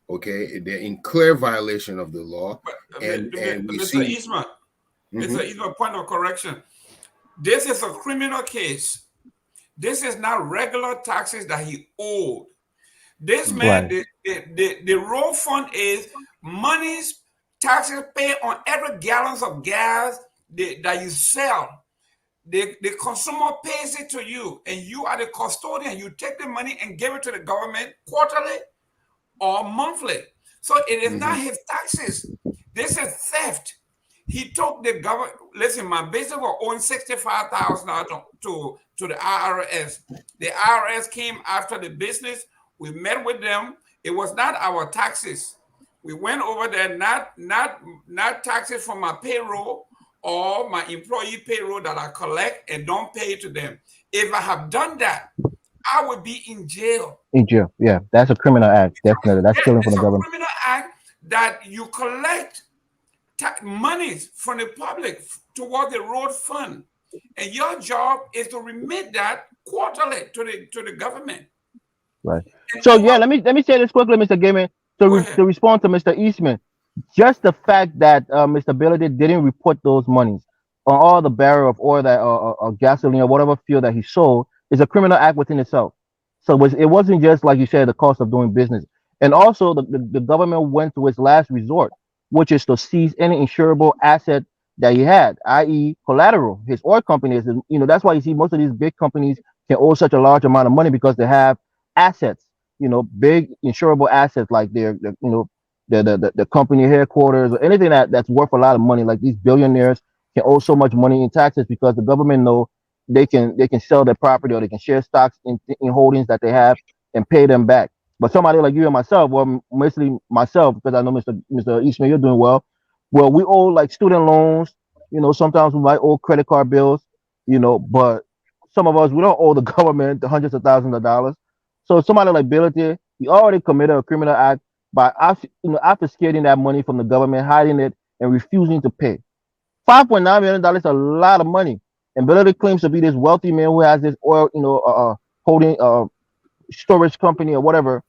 Speaker 6: Okay, they're in clear violation of the law, and we
Speaker 3: Mr.
Speaker 6: see.
Speaker 3: Eastman,
Speaker 6: Mhm.
Speaker 3: Mr. Eastman, point of correction. This is a criminal case. This is not regular taxes that he owed. This man,
Speaker 5: Right.
Speaker 3: the road fund is monies, taxes paid on every gallons of gas that you sell. The consumer pays it to you, and you are the custodian. You take the money and give it to the government quarterly or monthly. So it is not his taxes. This is theft. He took the government. Listen, my business was owing $65,000 to the IRS. The IRS came after the business. We met with them. It was not our taxes. We went over there, not taxes from my payroll or my employee payroll that I collect and don't pay to them. If I have done that, I would be in jail.
Speaker 5: In jail. Yeah, that's a criminal act. Definitely. That's stealing from
Speaker 3: It's
Speaker 5: the
Speaker 3: a
Speaker 5: government.
Speaker 3: criminal act that you collect monies from the public toward the road fund, and your job is to remit that quarterly to the government.
Speaker 5: Right.
Speaker 3: And
Speaker 5: So
Speaker 3: over,
Speaker 5: yeah, let me say this quickly, Mr. Gaiman,
Speaker 3: go ahead.
Speaker 5: to respond to Mr. Eastman. Just the fact that Mr. Billity didn't report those monies on all the barrel of oil that or gasoline or whatever fuel that he sold is a criminal act within itself. So it wasn't just like you said the cost of doing business, and also the government went to its last resort, which is to seize any insurable asset that he had, i.e., collateral. His oil companies, that's why you see most of these big companies can owe such a large amount of money because they have assets, big insurable assets like the company headquarters or anything that's worth a lot of money. Like these billionaires can owe so much money in taxes because the government know they can sell their property or they can share stocks in holdings that they have and pay them back. But somebody like you and myself, well, mostly myself, because I know Mr. Eastman, you're doing well. Well, we owe like student loans. Sometimes we might owe credit card bills. But some of us we don't owe the government the hundreds of thousands of dollars. So somebody like Ability, he already committed a criminal act by obfuscating that money from the government, hiding it, and refusing to pay. $5.9 million is a lot of money. And Ability claims to be this wealthy man who has this oil, holding storage company or whatever,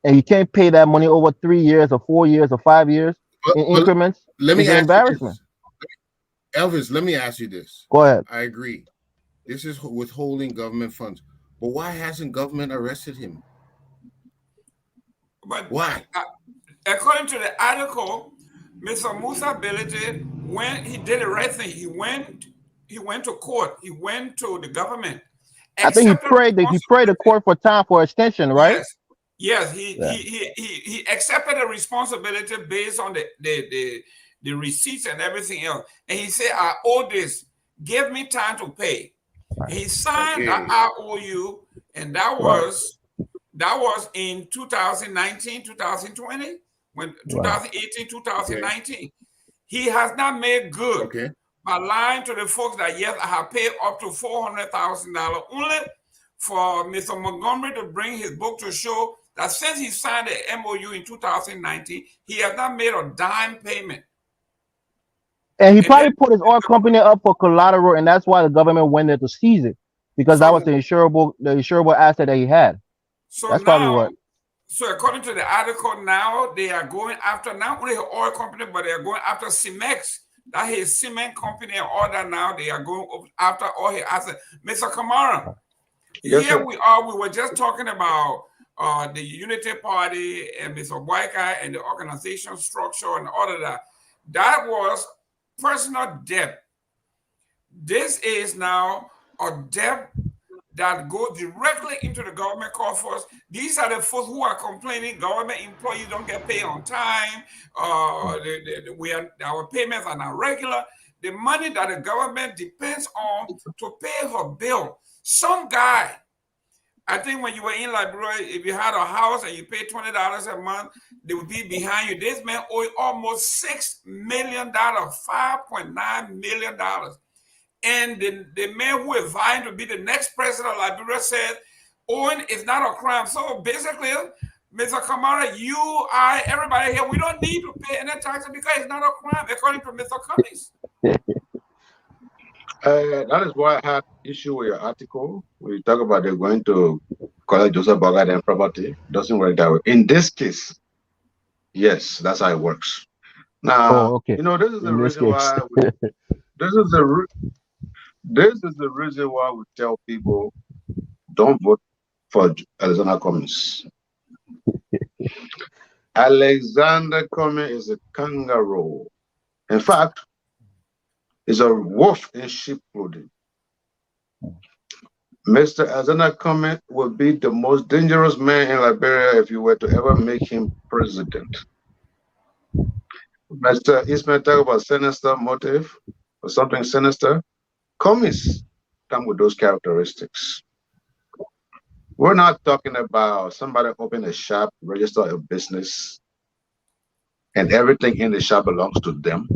Speaker 5: and he can't pay that money over 3 years or 4 years or 5 years
Speaker 6: But,
Speaker 5: in
Speaker 6: but
Speaker 5: increments.
Speaker 6: let
Speaker 5: It's
Speaker 6: me
Speaker 5: an
Speaker 6: ask you
Speaker 5: embarrassment.
Speaker 6: this: Elvis, let me ask you this.
Speaker 5: Go ahead.
Speaker 6: I agree. This is withholding government funds. But why hasn't government arrested him?
Speaker 3: But
Speaker 6: why?
Speaker 3: According to the article, Mr. Musa Ability, when he did the right thing, he went to court. He went to the government.
Speaker 5: I think he prayed the court for time for extension, right?
Speaker 3: Yes. He accepted the responsibility based on the receipts and everything else. And he said, I owe this. Give me time to pay. He signed the IOU, and that was in 2019, 2020, when 2018, 2019. He has not made good by lying to the folks that, yes, I have paid up to $400,000 only for Mr. Montgomery to bring his book to show that since he signed the MOU in 2019, he has not made a dime payment.
Speaker 5: And he probably put his oil company up for collateral, and that's why the government went there to seize it, because that was the insurable asset that he had.
Speaker 3: So
Speaker 5: that's probably what.
Speaker 3: So according to the article, now they are going after not only the oil company, but they are going after Cemex. That his cement company and all that. Now they are going after all his assets. Mr. Kamara, here we are. We were just talking about the Unity Party and Mr. Boyka and the organization structure and all of that. That was personal debt. This is now a debt that goes directly into the government coffers. These are the folks who are complaining government employees don't get paid on time. Our payments are not regular. The money that the government depends on to pay her bill. Some guy, I think when you were in Liberia, if you had a house and you paid $20 a month, they would be behind you. This man owed almost $6 million, $5.9 million. And the man who is vying to be the next president of Liberia said, owing is not a crime. So basically, Mr. Kamara, everybody here, we don't need to pay any taxes because it's not a crime, according to Mr. Cummings.
Speaker 4: That is why I had issue with your article. We talk about they're going to collect Joseph Bogart and property. Doesn't work that way. In this case, yes, that's how it works. Now, this is the reason why. This is the reason why we tell people don't vote for Alexander Cummings. Alexander Cummings is a kangaroo. In fact, he's a wolf in sheep clothing. Mr. Alexander Cummings will be the most dangerous man in Liberia if you were to ever make him president. Mr. Eastman talk about sinister motive or something sinister. Cummings come with those characteristics. We're not talking about somebody open a shop, register a business, and everything in the shop belongs to them.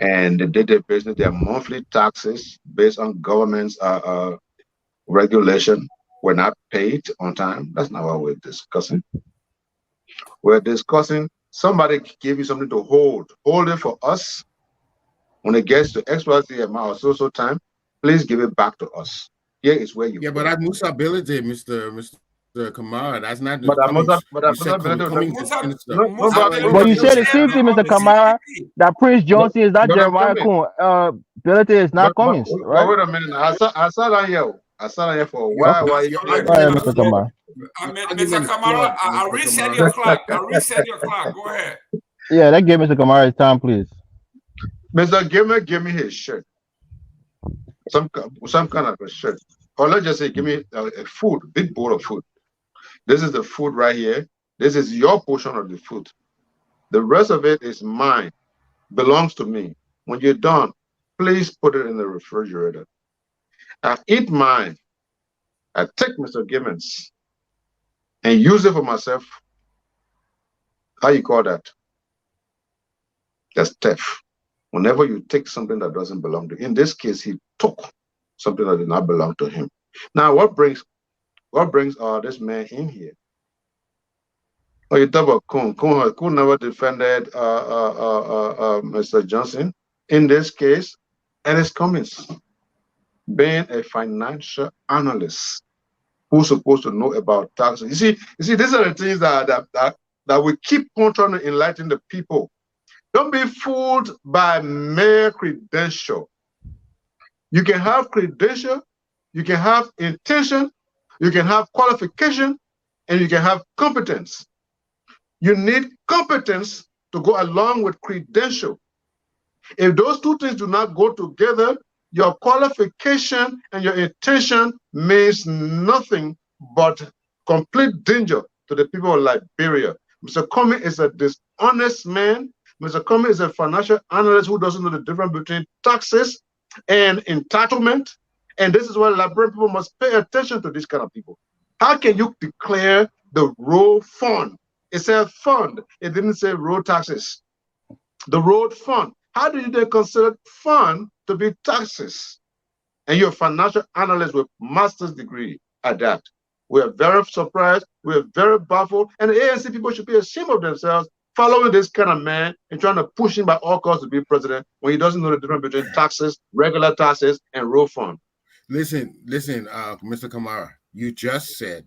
Speaker 4: And they did their business, their monthly taxes based on government's regulation were not paid on time. That's not what we're discussing. We're discussing somebody gave you something to hold it for us. When it gets to XYZ amount or so time, please give it back to us. Here is where you.
Speaker 6: Yeah, but that Musa ability, Mr. Kamara, that's not.
Speaker 4: But
Speaker 5: you said the same thing, Mr. Kamara. That Prince Johnson is not Jeremiah Kuhn. Ability is not Cummings, right?
Speaker 4: Wait a minute. I sat on here for a while.
Speaker 5: Mr. Kamara.
Speaker 3: Mr. Kamara, I'll reset your clock. Go ahead.
Speaker 5: Yeah, that gave Mr. Kamara his time, please.
Speaker 4: Mr. Give me his shirt. Some kind of a shirt. Or let's just say, give me a food, big bowl of food. This is the food right here. This is your portion of the food. The rest of it is mine, belongs to me. When you're done, please put it in the refrigerator. I eat mine. I take Mr. Gibbons and use it for myself. How you call that? That's theft. Whenever you take something that doesn't belong to you. In this case, he took something that did not belong to him. Now, what brings this man in here? Oh, you talk about Kuhn. Kuhn never defended Mr. Johnson. In this case, and it's Cummings, being a financial analyst who's supposed to know about taxes. You see, these are the things that we keep on trying to enlighten the people. Don't be fooled by mere credential. You can have credential, you can have intention, you can have qualification, and you can have competence. You need competence to go along with credential. If those two things do not go together, your qualification and your intention means nothing but complete danger to the people of Liberia. Mr. Cummings is a dishonest man. Mr. Cummings is a financial analyst who doesn't know the difference between taxes and entitlement. And this is why Liberian people must pay attention to this kind of people. How can you declare the road fund? It said fund. It didn't say road taxes. The road fund. How do you then consider fund to be taxes? And you're a financial analyst with master's degree at that. We are very surprised. We are very baffled. And the ANC people should be ashamed of themselves following this kind of man and trying to push him by all costs to be president when he doesn't know the difference between taxes, regular taxes, and road fund.
Speaker 6: Listen, Mr. Kamara, you just said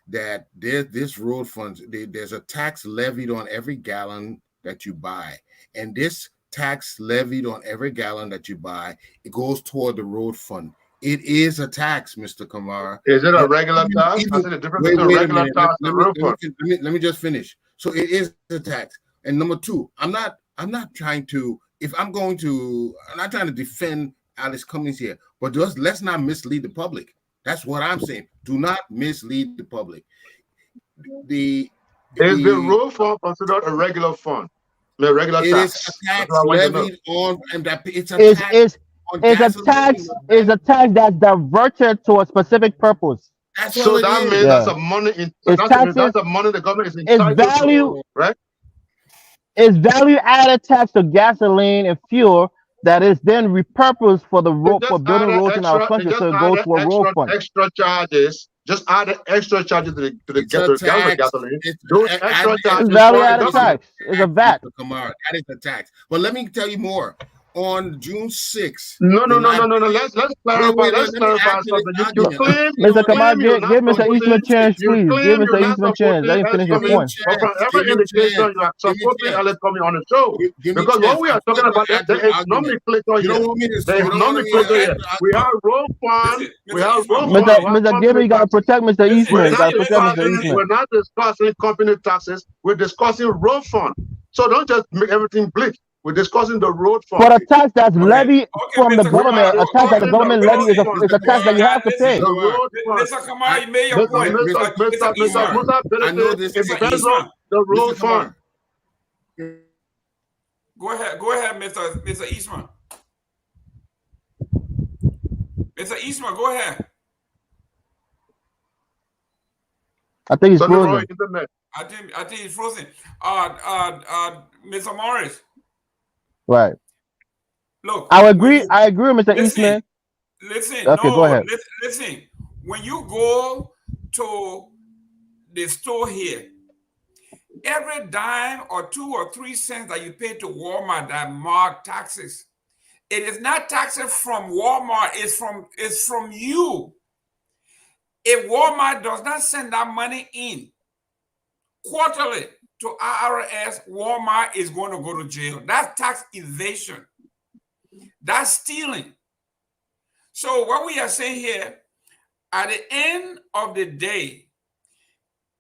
Speaker 6: that this road fund, there's a tax levied on every gallon that you buy. And this tax levied on every gallon that you buy, it goes toward the road fund. It is a tax, Mr. Kamara.
Speaker 4: Is it a regular tax? I said the difference between regular tax and road fund.
Speaker 6: Let me just finish. So it is a tax. And number two, I'm not trying to, I'm not trying to defend Alice Cummings here, but let's not mislead the public. That's what I'm saying. Do not mislead the public.
Speaker 4: Is the road fund considered a regular fund? A regular tax?
Speaker 6: It is a tax levied on, and it's a
Speaker 5: tax. It's a tax that's diverted to a specific purpose.
Speaker 4: So that means that's a money. That's the money the government is entitled to, right?
Speaker 5: It's value-added tax to gasoline and fuel that is then repurposed for the road for building roads in our country, so it goes to a road fund.
Speaker 4: Extra charges. Just add the extra charges to the gasoline. Those extra charges.
Speaker 5: It's value-added tax. It's a VAT.
Speaker 6: That is a tax. But let me tell you more. On June 6th.
Speaker 4: No. Let's clarify. Let's clarify something. You claim,
Speaker 5: Mr. Kamar, give Mr. Eastman a chance, please. Give Mr. Eastman a chance. Let him finish his point.
Speaker 4: But from every indication, you are supporting Alex coming on the show. Because what we are talking about, there is nomenclature here. There is nomenclature here. We have road fund. We have road fund.
Speaker 5: Mr. Gibber, you got to protect Mr. Eastman.
Speaker 4: We're not discussing company taxes. We're discussing road fund. So don't just make everything bleak. We're discussing the road fund.
Speaker 5: But a tax that's levied from the government, a tax that the government levy is a tax that you have to pay.
Speaker 3: Mr. Kamara, you made your point.
Speaker 6: I know this is
Speaker 4: the road fund.
Speaker 3: Go ahead, Mr. Eastman. Mr. Eastman, go ahead.
Speaker 5: I think he's frozen.
Speaker 3: I think he's frozen. Mr. Morris.
Speaker 5: Right.
Speaker 3: Look,
Speaker 5: I agree with Mr. Eastman.
Speaker 3: Listen.
Speaker 5: Okay, go ahead.
Speaker 3: Listen. When you go to the store here, every dime or 2 or 3 cents that you pay to Walmart that mark taxes, it is not taxes from Walmart. It's from you. If Walmart does not send that money in quarterly to IRS, Walmart is going to go to jail. That's tax evasion. That's stealing. So what we are saying here, at the end of the day,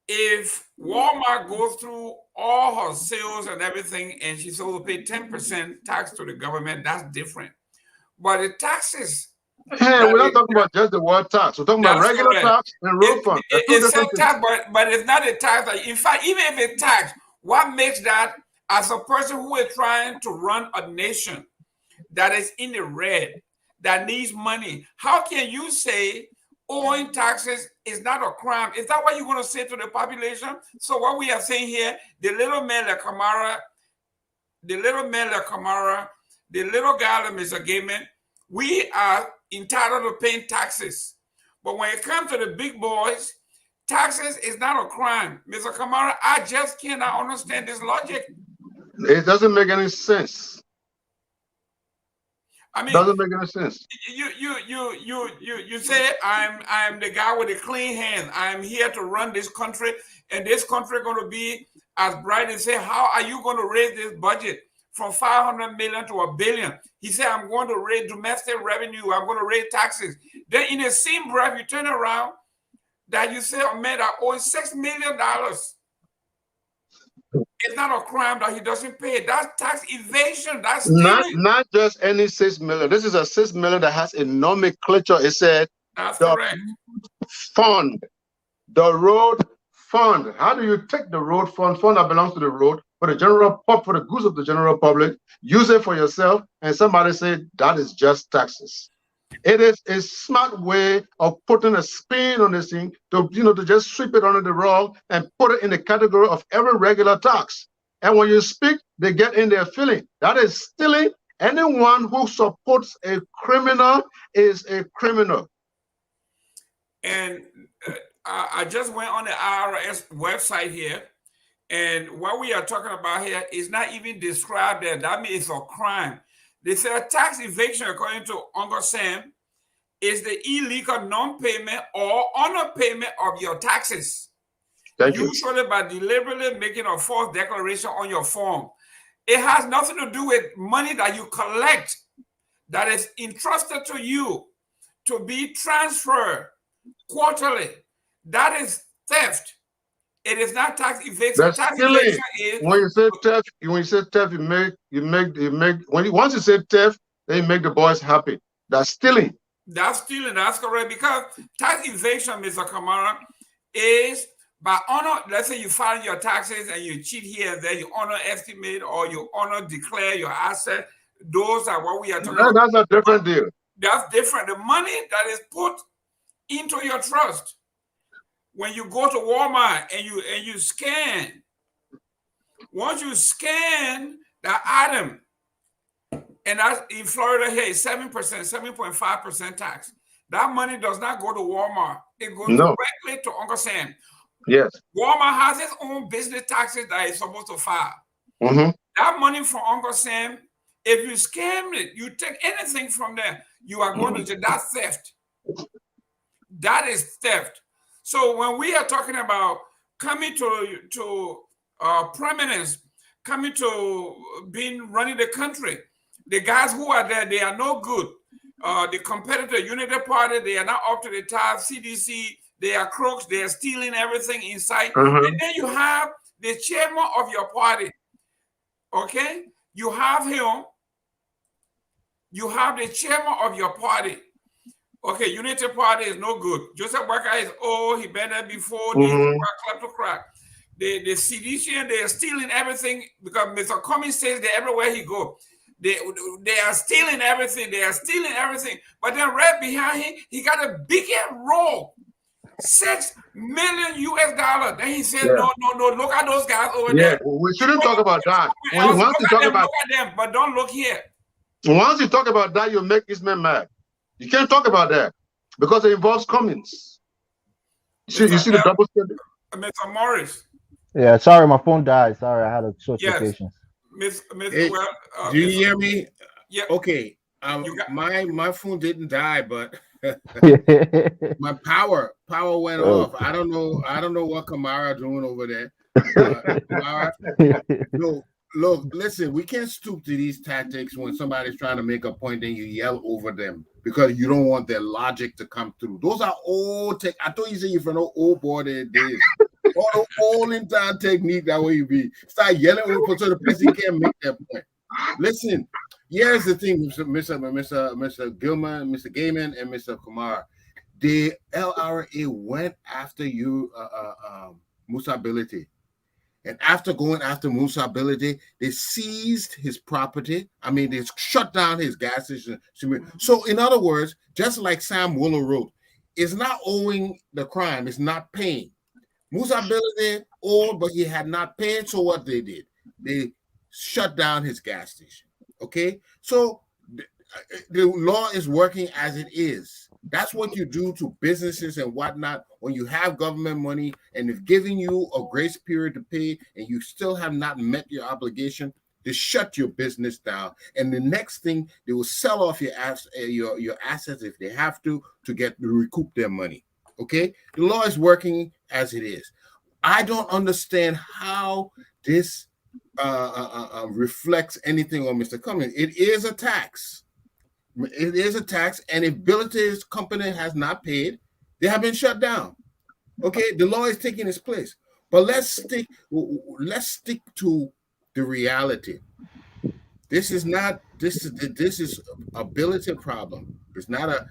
Speaker 3: if Walmart goes through all her sales and everything and she's supposed to pay 10% tax to the government, that's different. But the taxes...
Speaker 4: Hey, we're not talking about just the word tax. We're talking about regular tax and road fund.
Speaker 3: It's a tax, but it's not a tax. In fact, even if it's tax, what makes that, as a person who is trying to run a nation that is in the red, that needs money, how can you say owing taxes is not a crime? Is that what you're going to say to the population? So what we are saying here, the little man like Kamara, the little guy like Mr. Gaiman, we are entitled to paying taxes. But when it comes to the big boys, taxes is not a crime. Mr. Kamara, I just cannot understand this logic.
Speaker 4: It doesn't make any sense.
Speaker 3: I mean,
Speaker 4: doesn't make any sense.
Speaker 3: You say I'm the guy with the clean hands. I'm here to run this country, and this country going to be as bright and say, how are you going to raise this budget from 500 million to $1 billion. He said, I'm going to raise domestic revenue. I'm going to raise taxes. Then in the same breath, you turn around that you say, oh, man, I owe $6 million. It's not a crime that he doesn't pay. That's tax evasion. That's stealing.
Speaker 4: Not just any 6 million. This is a 6 million that has a nomenclature. It said
Speaker 3: that's
Speaker 4: the
Speaker 3: correct.
Speaker 4: Fund, the road fund. How do you take the road fund that belongs to the road for the general for the goods of the general public, use it for yourself, and somebody say that is just taxes? It is a smart way of putting a spin on this thing to to just sweep it under the rug and put it in the category of every regular tax. And when you speak, they get in their feeling. That is stealing. Anyone who supports a criminal is a criminal.
Speaker 3: And I just went on the IRS website here, and what we are talking about here is not even described there. That means it's a crime. They say tax evasion, according to Uncle Sam, is the illegal non-payment or underpayment of your taxes. Usually by deliberately making a false declaration on your form. It has nothing to do with money that you collect that is entrusted to you to be transferred quarterly. That is theft. It is not tax evasion.
Speaker 4: That's
Speaker 3: tax
Speaker 4: stealing.
Speaker 3: Evasion is
Speaker 4: when you say theft, once you say theft, then you make the boys happy. That's stealing.
Speaker 3: That's stealing. That's correct. Because tax evasion, Mr. Kamara, is by honor. Let's say you file your taxes and you cheat here and there, you honor estimate or you honor declare your asset. Those are what we are talking about.
Speaker 4: That's a different deal.
Speaker 3: That's different. The money that is put into your trust. When you go to Walmart and you scan, once you scan the item, and that's in Florida here, 7%, 7.5% tax. That money does not go to Walmart. It goes directly to Uncle Sam.
Speaker 4: Yes.
Speaker 3: Walmart has its own business taxes that it's supposed to file.
Speaker 4: Mm-hmm.
Speaker 3: That money from Uncle Sam, if you scam it, you take anything from there, you are going to that's theft. That is theft. So when we are talking about coming to prominence, coming to running the country, the guys who are there, they are no good. The competitor, Unity Party, they are not up to the top. CDC, they are crooks. They are stealing everything inside. And then you have the chairman of your party. Okay, you have him. You have the chairman of your party. Okay, Unity Party is no good. Joseph Walker is old. He been there before. Kleptocrat. The CDC, they are stealing everything because Mr. Cummings says that everywhere he goes, they are stealing everything. They are stealing everything. But then right behind him, he got a big roll, $6 million. Then he said, no, look at those guys over there.
Speaker 4: We shouldn't talk about that. Once you talk about
Speaker 3: them, but don't look here.
Speaker 4: Once you talk about that, you make Eastman mad. You can't talk about that because it involves Cummings. You see the double standard?
Speaker 3: Mr. Morris.
Speaker 5: Yeah, sorry, my phone died. Sorry, I had a short vacation.
Speaker 6: Hey, do you hear me?
Speaker 3: Yeah.
Speaker 6: Okay. My phone didn't die, but my power went off. I don't know what Kamara doing over there. Kamara, look, listen, we can't stoop to these tactics when somebody's trying to make a point and you yell over them because you don't want their logic to come through. Those are old I thought you said you're from the old boy days. All entire technique that way you be. Start yelling over so the person can't make that point. Listen, here's the thing, Mr. Gilman, Mr. Gaiman, and Mr. Kumar. The LRA went after you, Musability. And after going after Musability, they seized his property. I mean, they shut down his gas station. So, in other words, just like Sam Wooler wrote, it's not owing the crime, it's not paying. Musability owed, but he had not paid. So what they did, they shut down his gas station. Okay, so the law is working as it is. That's what you do to businesses and whatnot when you have government money and they've given you a grace period to pay and you still have not met your obligation. They shut your business down, and the next thing they will sell off your assets if they have to recoup their money. Okay, the law is working as it is. I don't understand how this reflects anything on Mr. Cummings. It is a tax. It is a tax, and if Billiton's company has not paid, they have been shut down. Okay, the law is taking its place. But let's stick to the reality. This is a Billiton problem. It's not a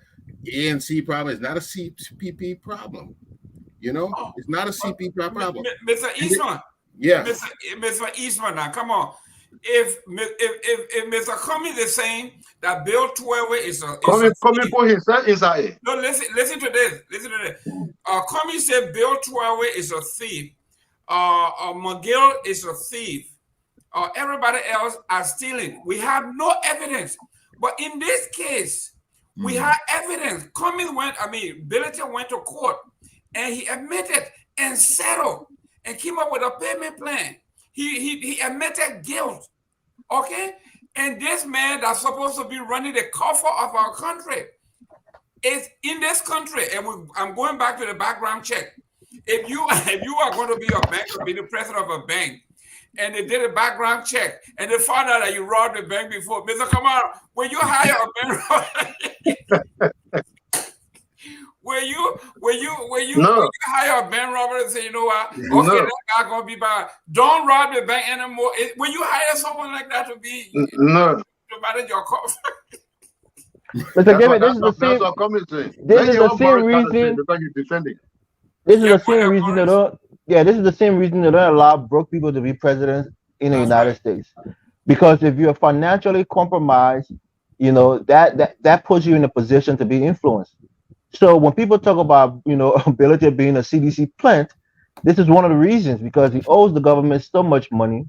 Speaker 6: ANC problem. It's not a CPP problem. You know, it's not a CPP problem.
Speaker 3: Mr. Eastman.
Speaker 6: Yeah.
Speaker 3: Mr. Eastman, now come on. If Mr. Cummings is saying that Bill 12 is a
Speaker 4: Cummings put himself inside.
Speaker 3: No, listen to this. Cummings said Bill 12 is a thief. McGill is a thief. Everybody else are stealing. We have no evidence. But in this case, we have evidence. Billiton went to court and he admitted and settled and came up with a payment plan. He admitted guilt. Okay? And this man that's supposed to be running the coffer of our country is in this country. And I'm going back to the background check. If you are going to be a banker, be the president of a bank, and they did a background check, and they found out that you robbed the bank before, Mr. Kamara, when you hire a bank robber, when you hire a bank robber and say, you know what, okay, that guy gonna be bad. Don't rob the bank anymore. When you hire someone like that to manage your coffers.
Speaker 5: Mr. Gavin, this is the same. This is the same reason. This is the same reason they don't. Yeah, this is the same reason they don't allow broke people to be presidents in the United States, because if you're financially compromised, you know that puts you in a position to be influenced. So when people talk about ability of being a CDC plant, this is one of the reasons, because he owes the government so much money,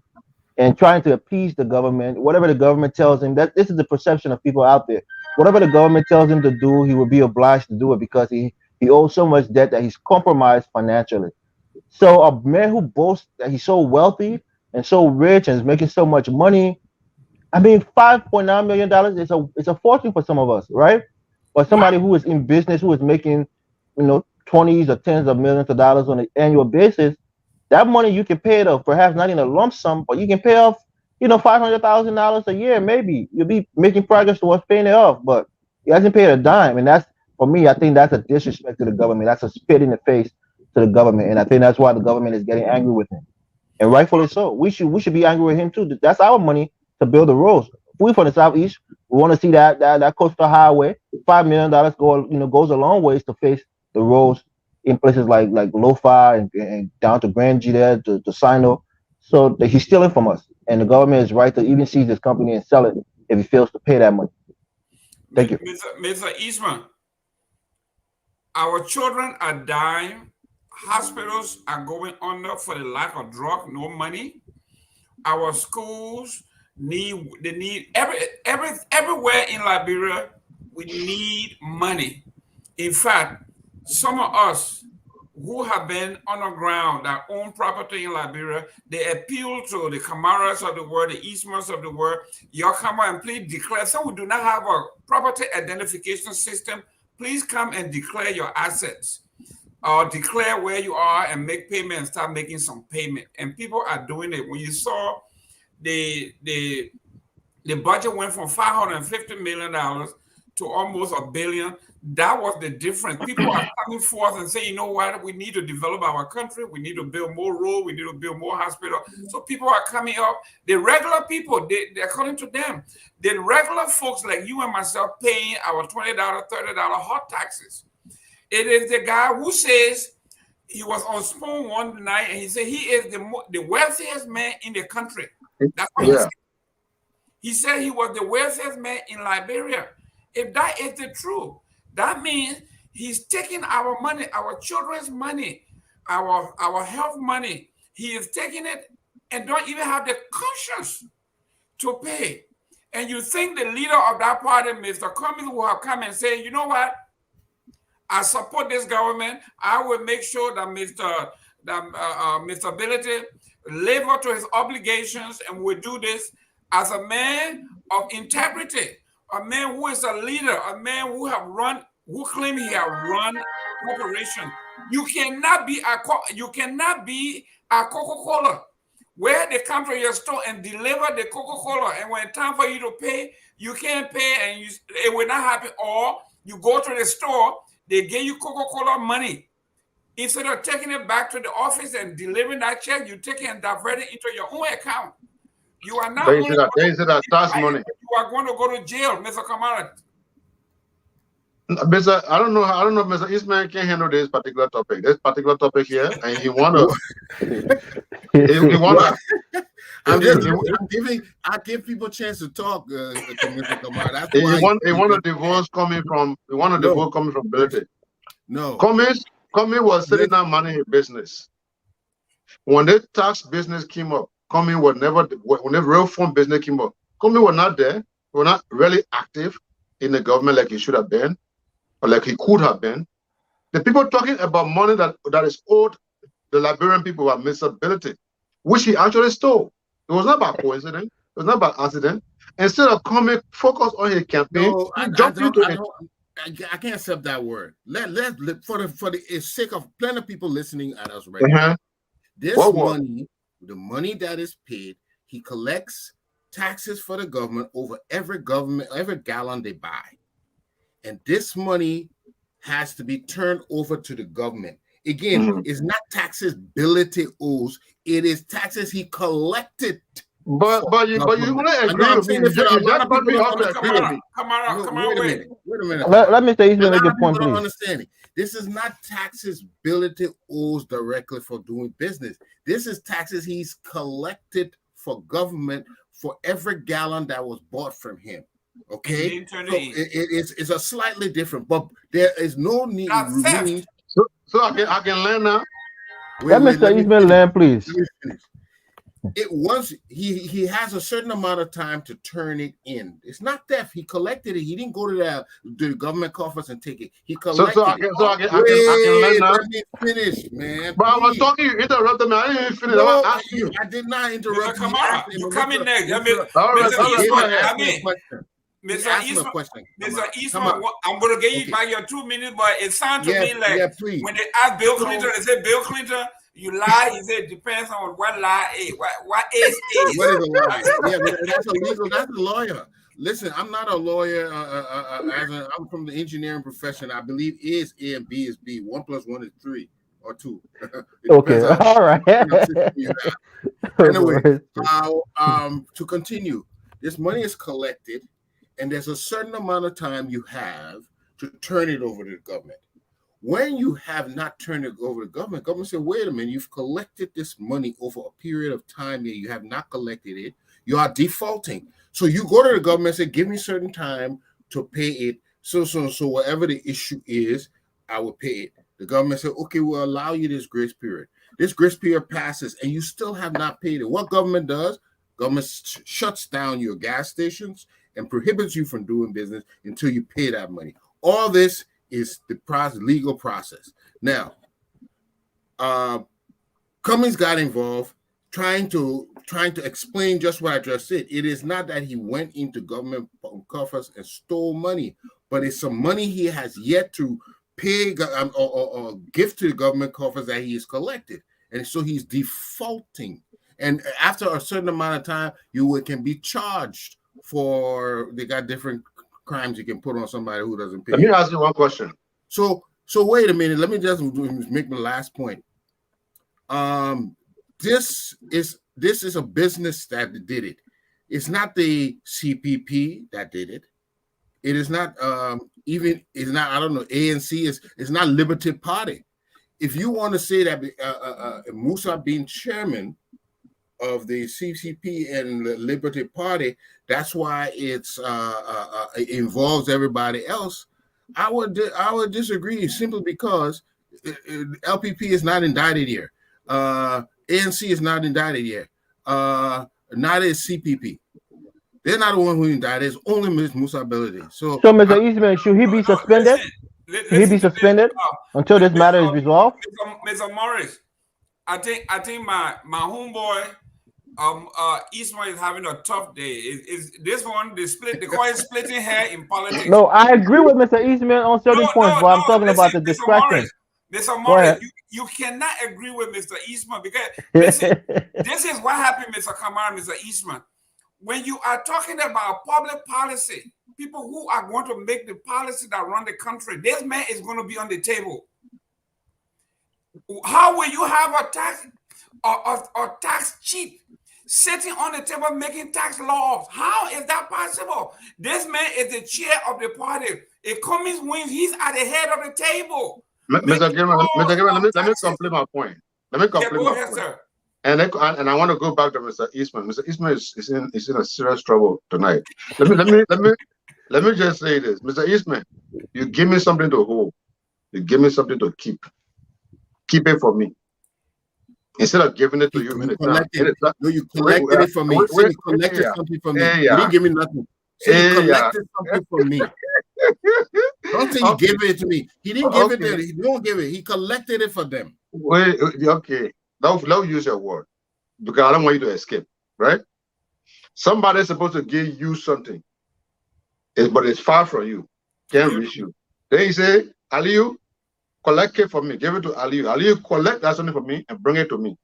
Speaker 5: and trying to appease the government, whatever the government tells him. That this is the perception of people out there. Whatever the government tells him to do, he will be obliged to do it because he owes so much debt that he's compromised financially. So a man who boasts that he's so wealthy and so rich and is making so much money, I mean, $5.9 million is a fortune for some of us, right? But somebody who is in business, who is making, 20s or tens of millions of dollars on an annual basis, that money you can pay it off, perhaps not in a lump sum, but you can pay off, $500,000 a year. Maybe you'll be making progress towards paying it off, but he hasn't paid a dime. And that's, for me, I think that's a disrespect to the government. That's a spit in the face to the government. And I think that's why the government is getting angry with him. And rightfully so. We should be angry with him too. That's our money to build the roads. We from the Southeast, we want to see that coastal highway. $5 million goes a long ways to face the roads in places like Lo-Fi and down to Grand G there to Sino. So he's stealing from us. And the government is right to even seize this company and sell it if he fails to pay that money. Thank you.
Speaker 3: Mr. Eastman, our children are dying. Hospitals are going under for the lack of drug, no money. Our schools need everywhere in Liberia, we need money. In fact, some of us who have been underground, that own property in Liberia, they appeal to the Camaras of the world, the Eastmans of the world. You come and please declare. Some who do not have a property identification system, please come and declare your assets. Declare where you are and make payment and start making some payment. And people are doing it. When you saw the budget went from $550 million to almost $1 billion, that was the difference. People are coming forth and saying, you know what, we need to develop our country. We need to build more roads. We need to build more hospitals. So people are coming up. The regular people, they according to them, the regular folks like you and myself paying our $20, $30 hot taxes. It is the guy who says he was on Spoon one night and he said he is the wealthiest man in the country. That's what he said. He said he was the wealthiest man in Liberia. If that is the truth, that means he's taking our money, our children's money, our health money. He is taking it and don't even have the conscience to pay. And you think the leader of that party, Mr. Cummings, will have come and say, you know what? I support this government. I will make sure that Mr. Billiton live up to his obligations and will do this as a man of integrity, a man who is a leader, a man who claim he have run corporation. You cannot be a Coca-Cola where they come to your store and deliver the Coca-Cola, and when it's time for you to pay, you can't pay, and it will not happen. Or you go to the store, they give you Coca-Cola money. Instead of taking it back to the office and delivering that check, you take it and divert it into your own account. You are not
Speaker 4: They
Speaker 3: only
Speaker 4: say that tax money.
Speaker 3: you are going to go to jail, Mr. Kamara.
Speaker 4: Mr. I don't know if Mr. Eastman can handle this particular topic. This particular topic here, and he wanna he wanna
Speaker 6: I give people a chance to talk, Mr. Kamara. That's
Speaker 4: he
Speaker 6: why
Speaker 4: want a divorce coming from ability.
Speaker 6: No.
Speaker 4: Cummings was sitting down minding his business. When the tax business came up, Cummings was never, when the real phone business came up, Cummings was not there. He was not really active in the government like he should have been, or like he could have been. The people talking about money that is owed the Liberian people about misability, which he actually stole. It was not by coincidence. It was not by accident. Instead of coming focus on his campaign,
Speaker 6: no,
Speaker 4: he jumped into it.
Speaker 6: I can't accept that word. Let for the sake of plenty of people listening at us right now. This money, the money that is paid, he collects taxes for the government over every gallon they buy. And this money has to be turned over to the government. Again, it's not taxes ability owes, it is taxes he collected.
Speaker 4: But you want to agree with me.
Speaker 6: Wait a minute.
Speaker 5: Let me say make a point, please.
Speaker 6: Understanding. This is not taxes ability owes directly for doing business. This is taxes he's collected for government for every gallon that was bought from him. Okay, so it's a slightly different, but there is no need.
Speaker 4: So I can learn now.
Speaker 5: Let Mr. Eastman learn, please.
Speaker 6: It once he has a certain amount of time to turn it in. It's not theft. He collected it. He didn't go to the government coffers and take it. He collected.
Speaker 4: So I can learn now.
Speaker 6: Let me finish, man.
Speaker 4: But I was talking. You interrupted me. I didn't even finish.
Speaker 6: No,
Speaker 4: I asked you.
Speaker 6: I did not interrupt
Speaker 3: you. You coming next? Mr. Eastman, I'm going to give you back your 2 minutes, but it sounds to me like when they ask Bill Clinton, they say, Bill Clinton, you lie. He said, depends on what lie is. What is?
Speaker 6: What is a lie? Yeah, that's a legal, that's a lawyer. Listen, I'm not a lawyer. I'm from the engineering profession. I believe is A and B is B. 1 + 1 is 3 or 2.
Speaker 5: Okay, all right.
Speaker 6: Anyway, to continue, this money is collected, and there's a certain amount of time you have to turn it over to the government. When you have not turned it over to the government said, wait a minute, you've collected this money over a period of time here. You have not collected it. You are defaulting. So you go to the government and say, give me certain time to pay it. So whatever the issue is, I will pay it. The government said, okay, we'll allow you this grace period. This grace period passes and you still have not paid it. What government does? Government shuts down your gas stations and prohibits you from doing business until you pay that money. All this is the legal process. Now, Cummings got involved trying to explain just what I just said. It is not that he went into government coffers and stole money, but it's some money he has yet to pay or give to the government coffers that he has collected, and so he's defaulting. And after a certain amount of time, you can be charged for. They got different crimes you can put on somebody who doesn't pay.
Speaker 4: Let me ask you one question.
Speaker 6: So wait a minute. Let me just make my last point. This is a business that did it. It's not the CPP that did it. It is not it's not, I don't know, ANC is not Liberty Party. If you want to say that Musa being chairman of the CCP and the Liberty Party, that's why it involves everybody else. I would disagree simply because LPP is not indicted here. ANC is not indicted here. Neither is CPP. They're not the one who indicted. It's only Ms. Musa Ability. So
Speaker 5: Mr. Eastman, should he be suspended? Should he be suspended until this matter is resolved?
Speaker 3: Mr. Morris, I think my homeboy Eastman is having a tough day. Is this one the coin splitting hair in politics?
Speaker 5: No, I agree with Mr. Eastman on certain points, but I'm talking about the discretion.
Speaker 3: Mr. Morris, you cannot agree with Mr. Eastman because this is what happened, Mr. Kamara, Mr. Eastman. When you are talking about public policy, people who are going to make the policy that run the country, this man is going to be on the table. How will you have a tax cheat sitting on the table making tax laws? How is that possible? This man is the chair of the party. If Cummings wins, he's at the head of the table.
Speaker 4: Mr. Gilman, let me complete my point. Let me complete my point.
Speaker 3: Sir.
Speaker 4: And I want to go back to Mr. Eastman. Mr. Eastman is in a serious trouble tonight. Let me just say this, Mr. Eastman. You give me something to hold. You give me something to keep. Keep it for me. Instead of giving it to you,
Speaker 6: you collected it from me. You collected something from me. You didn't give me nothing. So you collected something from me. Don't say you gave it to me. He didn't give it to them. He don't give it. He collected it for them.
Speaker 4: Wait, okay. Now use your word because I don't want you to escape, right? Somebody's supposed to give you something, but it's far from you. Can't reach you. Then he say, Aliyu, collect it for me. Give it to Aliyu. Aliyu, collect that something for me and bring it to me.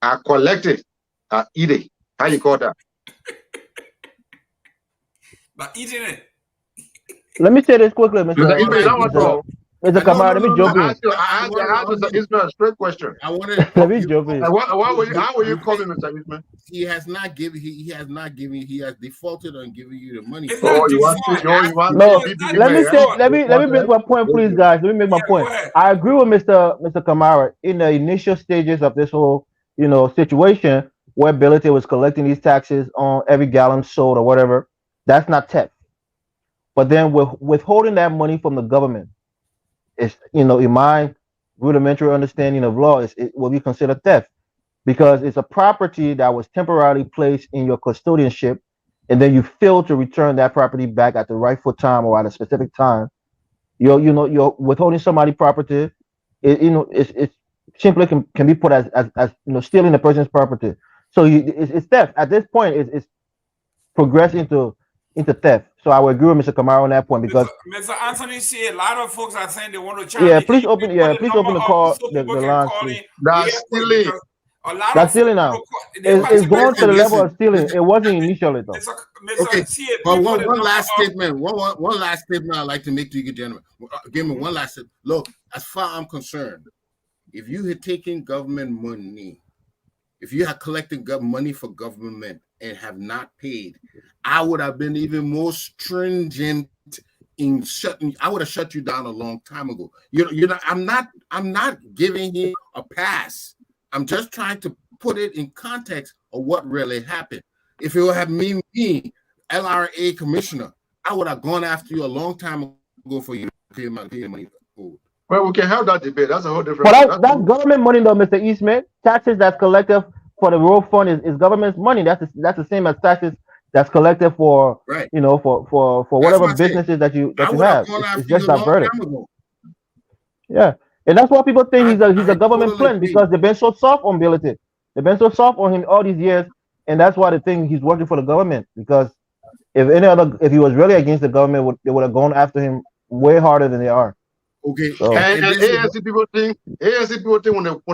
Speaker 4: I collect it. I eat it. How you call that?
Speaker 3: By eating it.
Speaker 5: Let me say this quickly, Mr. Kamara, let me jump in.
Speaker 4: I asked Ismail a straight question.
Speaker 6: I wanted to
Speaker 5: let me jump in.
Speaker 4: How will you call him, Mr. Ismail?
Speaker 6: He has not given. He has defaulted on giving you the money.
Speaker 5: Let me make my point, please, guys. Let me make my point. I agree with Mr. Kamara in the initial stages of this whole, situation where Ability was collecting these taxes on every gallon sold or whatever. That's not theft. But then withholding that money from the government, it's, in my rudimentary understanding of law, it will be considered theft because it's a property that was temporarily placed in your custodianship, and then you fail to return that property back at the rightful time or at a specific time. You're withholding somebody's property. It simply can be put as stealing the person's property. So it's theft. At this point, it's progressed into theft. So I would agree with Mr. Kamara on that point because
Speaker 3: Mr. Anthony said a lot of folks are saying they want to chime in.
Speaker 5: Please open the call, the line.
Speaker 4: That's stealing.
Speaker 5: That's stealing now. It's going to the level of stealing. It wasn't initially though.
Speaker 6: Okay, but one last statement. One last statement I'd like to make to you, gentlemen. Give me one last statement. Look, as far as I'm concerned, if you had taken government money, if you had collected money for government and have not paid, I would have been even more stringent in shutting. I would have shut you down a long time ago. I'm not giving him a pass. I'm just trying to put it in context of what really happened. If it would have been me, LRA commissioner, I would have gone after you a long time ago for you to pay money.
Speaker 4: Well, we can have that debate. That's a whole different.
Speaker 5: But that's government money, though, Mr. Eastman. Taxes that's collected for the road fund is government's money. That's the same as taxes that's collected for for whatever businesses that you have. It's just diverted. Yeah, and that's why people think he's a government plan because they've been so soft on Ability. They've been so soft on him all these years, and that's why they think he's working for the government. Because if he was really against the government, they would have gone after him way harder than they are.
Speaker 6: Okay,
Speaker 4: so, and ANC people think when they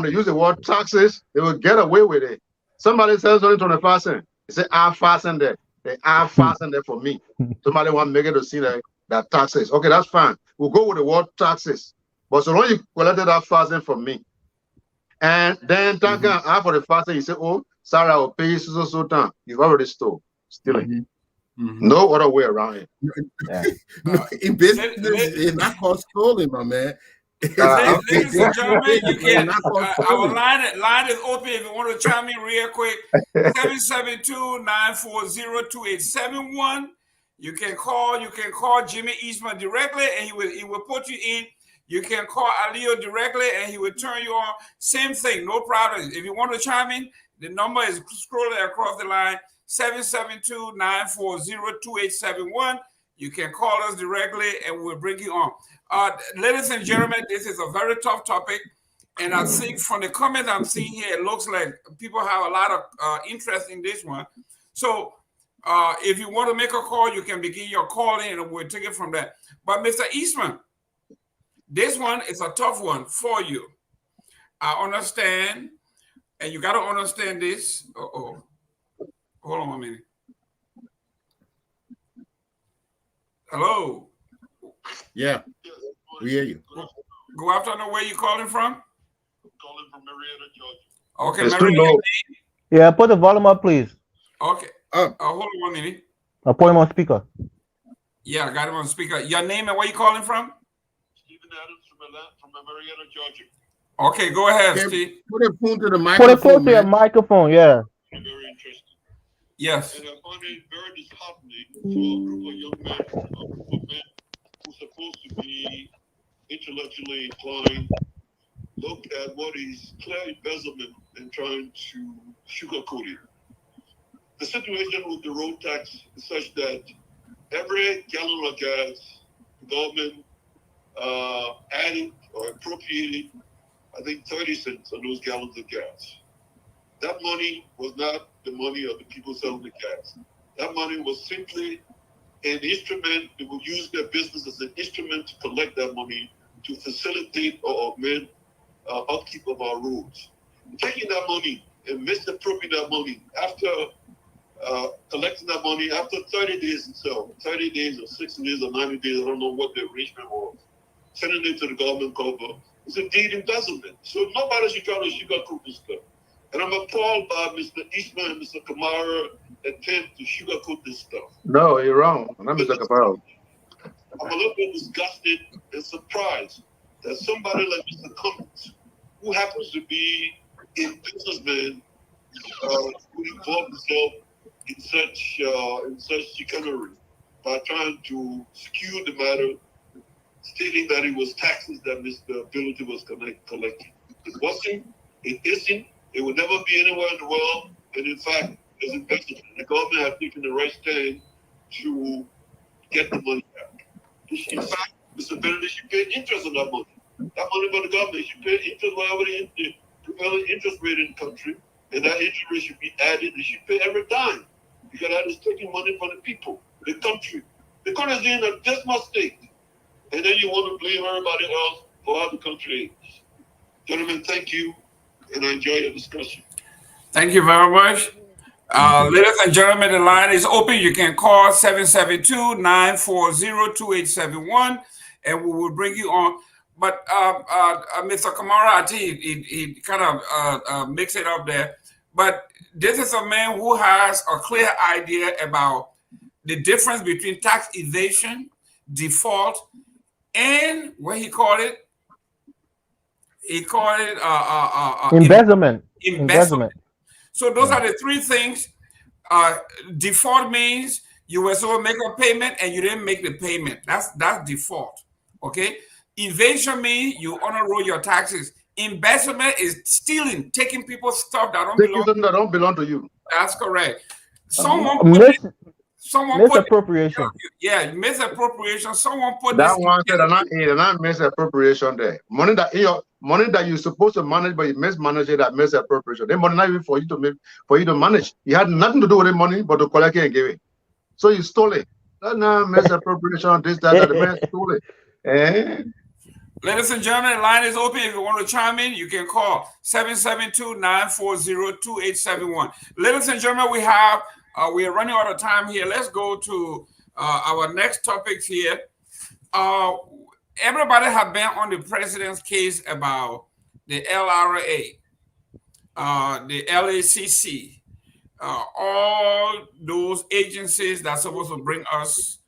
Speaker 4: use the word taxes, they will get away with it. Somebody says only 25 cents. They say I fasten there. They are fasten there for me. Somebody want to make it to see that taxes. Okay, that's fine. We'll go with the word taxes. But so long you collected that fasten from me, and then after the fasten, you say, "Oh, sorry, I will pay you so time." You've already stole, stealing. No other way around it.
Speaker 6: In business, it's not called stealing, my man.
Speaker 3: Ladies and gentlemen, you can. Our line is open if you want to chime in real quick. 772-940-2871. You can call Jimmy Eastman directly, and he will put you in. You can call Aliyu directly, and he will turn you on. Same thing, no problem. If you want to chime in, the number is scrolling across the line. 772-940-2871. You can call us directly and we'll bring you on. Ladies and gentlemen, this is a very tough topic. And I think from the comments I'm seeing here, it looks like people have a lot of interest in this one. So if you want to make a call, you can begin your calling and we'll take it from there. But Mr. Eastman, this one is a tough one for you. I understand, and you got to understand this. Hold on a minute. Hello.
Speaker 6: Yeah, we hear you.
Speaker 3: Go after know where you calling from.
Speaker 7: Calling from Marietta, Georgia.
Speaker 3: Okay,
Speaker 2: It's too
Speaker 3: Marietta.
Speaker 2: low.
Speaker 5: Yeah, put the volume up, please.
Speaker 3: Okay. Hold on 1 minute.
Speaker 5: I'll put him on speaker.
Speaker 3: Yeah, I got him on speaker. Your name and where you calling from?
Speaker 7: Stephen Adams from Marietta, Georgia.
Speaker 3: Okay, go ahead,
Speaker 6: Okay,
Speaker 3: Steve.
Speaker 6: put a phone to the
Speaker 5: Put
Speaker 6: microphone,
Speaker 5: it close to your
Speaker 6: man.
Speaker 5: microphone, yeah.
Speaker 7: Very interesting.
Speaker 3: Yes.
Speaker 7: And I find it very disheartening for a group of young men, a group of men who are supposed to be intellectually inclined, look at what is clear embezzlement and trying to sugarcoat it. The situation with the road tax is such that every gallon of gas, the government added or appropriated, I think, 30 cents on those gallons of gas. That money was not the money of the people selling the gas. That money was simply an instrument. They will use their business as an instrument to collect that money to facilitate or augment upkeep of our roads. Taking that money and misappropriating that money after collecting that money after 30 days or so, 30 days or 60 days or 90 days, I don't know what the arrangement was, sending it to the government cover, it's indeed embezzlement. So nobody should try to sugarcoat this stuff. And I'm appalled by Mr. Eastman and Mr. Kamara attempt to sugarcoat this stuff.
Speaker 2: No, you're wrong. I'm Mr. Caparo.
Speaker 7: I'm a little bit disgusted and surprised that somebody like Mr. Cummings, who happens to be a businessman, would involve himself in such chicanery by trying to skew the matter, stating that it was taxes that Mr. Ability was collecting. It wasn't, it isn't, it will never be anywhere in the world, and in fact, it's investment. The government has taken the right stand to get the money back. In fact, Mr. Ability should pay interest on that money. That money by the government should pay interest, whatever the prevailing interest rate in the country, and that interest rate should be added. They should pay every dime, because that is taking money from the people, the country. The country is in a dismal state, and then you want to blame everybody else for how the country is. Gentlemen, thank you, and I enjoy your discussion.
Speaker 3: Thank you very much. Ladies and gentlemen, the line is open. You can call 772-940-2871, and we will bring you on. But Mr. Kamara, I think he kind of mixed it up there. But this is a man who has a clear idea about the difference between tax evasion, default, and what he called it. He called it
Speaker 5: Embezzlement.
Speaker 3: Investment. So those are the three things. Default means you were supposed to make a payment and you didn't make the payment. That's default. Okay. Evasion means you honor your taxes. Investment is stealing, taking people's stuff that don't
Speaker 2: belong to you.
Speaker 3: That's correct. Someone
Speaker 5: misappropriation.
Speaker 3: Misappropriation. Someone put
Speaker 2: that
Speaker 3: this.
Speaker 2: One said, and I misappropriation there. Money that you're supposed to manage, but you mismanage it. That misappropriation. Then money not even for you to manage. You had nothing to do with the money, but to collect it and give it. So you stole it. That's not misappropriation. This, that, the man stole it.
Speaker 3: Ladies and gentlemen, the line is open. If you want to chime in, you can call 772-940-2871. Ladies and gentlemen, we are running out of time here. Let's go to our next topics here. Everybody have been on the president's case about the LRA, the LACC, all those agencies that's supposed to bring us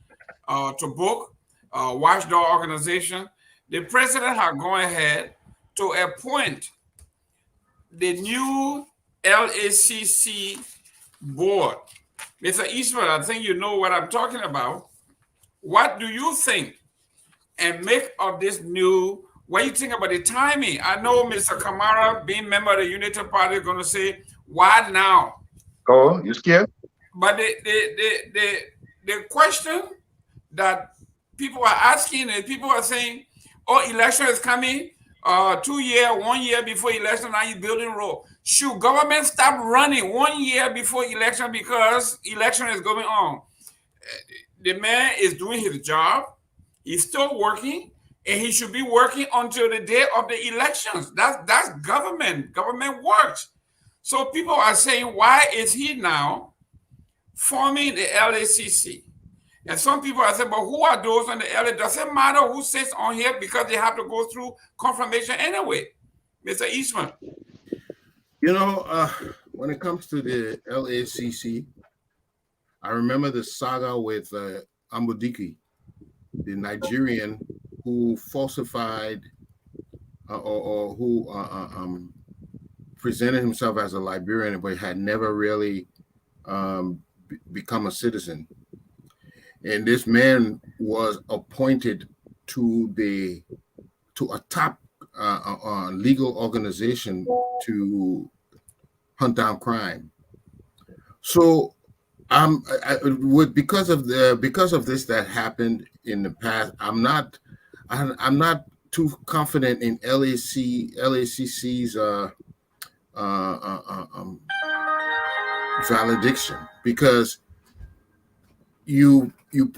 Speaker 3: to book, watchdog organization. The president has gone ahead to appoint the new LACC board. Mr. Eastman, I think you know what I'm talking about. What do you think and make of this new, what do you think about the timing? I know Mr. Kamara, being member of the Unity Party, is going to say, why now?
Speaker 2: Oh, you scared?
Speaker 3: But the question that people are asking is people are saying, oh, election is coming, 1 year before election, now you're building road. Should government stop running 1 year before election because election is going on? The man is doing his job. He's still working. and he should be working until the day of the elections. That's government. Government works. So people are saying, why is he now forming the LACC? And some people are saying, but who are those on the LA? Doesn't matter who sits on here because they have to go through confirmation anyway. Mr. Eastman.
Speaker 6: You know, when it comes to the LACC, I remember the saga with Ambudiki, the Nigerian who falsified or who presented himself as a Liberian, but had never really become a citizen. And this man was appointed to a top legal organization to hunt down crime. So because of this that happened in the past, I'm not too confident in LACC's valediction, because you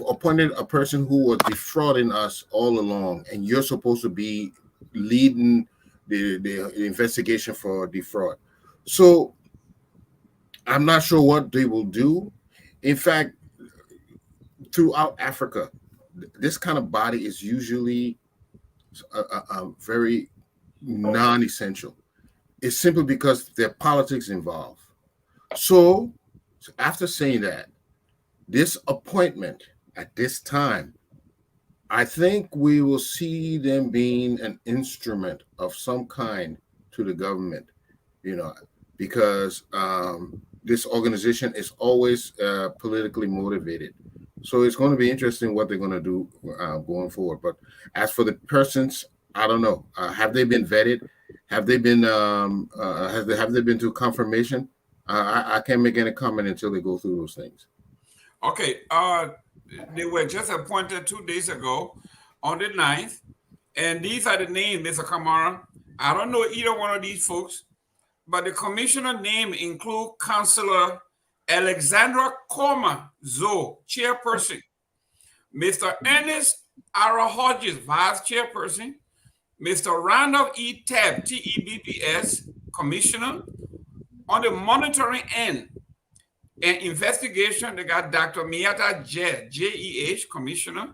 Speaker 6: appointed a person who was defrauding us all along, and you're supposed to be leading the investigation for defraud. So I'm not sure what they will do. In fact, throughout Africa, this kind of body is usually very non-essential. It's simply because there are politics involved. So after saying that, this appointment at this time, I think we will see them being an instrument of some kind to the government, because this organization is always politically motivated. So it's going to be interesting what they're going to do going forward. But as for the persons, I don't know. Have they been vetted? Have they been have they been to confirmation? I can't make any comment until they go through those things.
Speaker 3: Okay. They were just appointed 2 days ago on the 9th. And these are the names, Mr. Kamara. I don't know either one of these folks, but the commissioner name include Councillor Alexandra Koma Zoe, chairperson, Mr. Ernest Ara Hodges, vice chairperson, Mr. Randolph E. Tabb, TEBPS, commissioner. On the monitoring end and investigation, they got Dr. Miata Jeh, commissioner.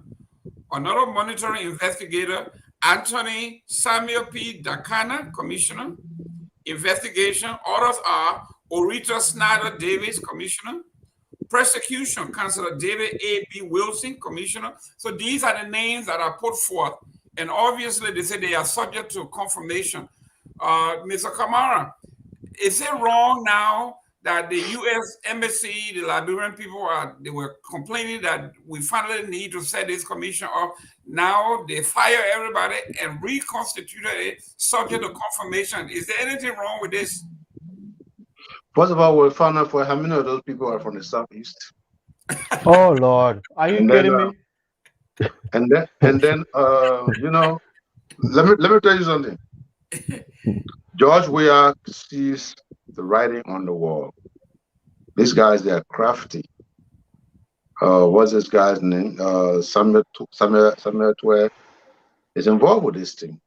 Speaker 3: Another monitoring investigator, Anthony Samuel P. Dakana, commissioner. Investigation, others are Orita Snyder Davis, commissioner. Prosecution, Councilor David A. B. Wilson, commissioner. So these are the names that are put forth. And obviously they say they are subject to confirmation. Mr. Kamara, is it wrong now that the U.S. Embassy, the Liberian people, they were complaining that we finally need to set this commission up? Now they fire everybody and reconstitute it subject to confirmation. Is there anything wrong with this?
Speaker 2: First of all, we'll find out for how many of those people are from the southeast.
Speaker 5: Oh Lord, are you kidding me?
Speaker 2: And then let me tell you something. George Weah sees the writing on the wall. These guys, they're crafty. What's this guy's name? Samuel Twere is involved with this thing.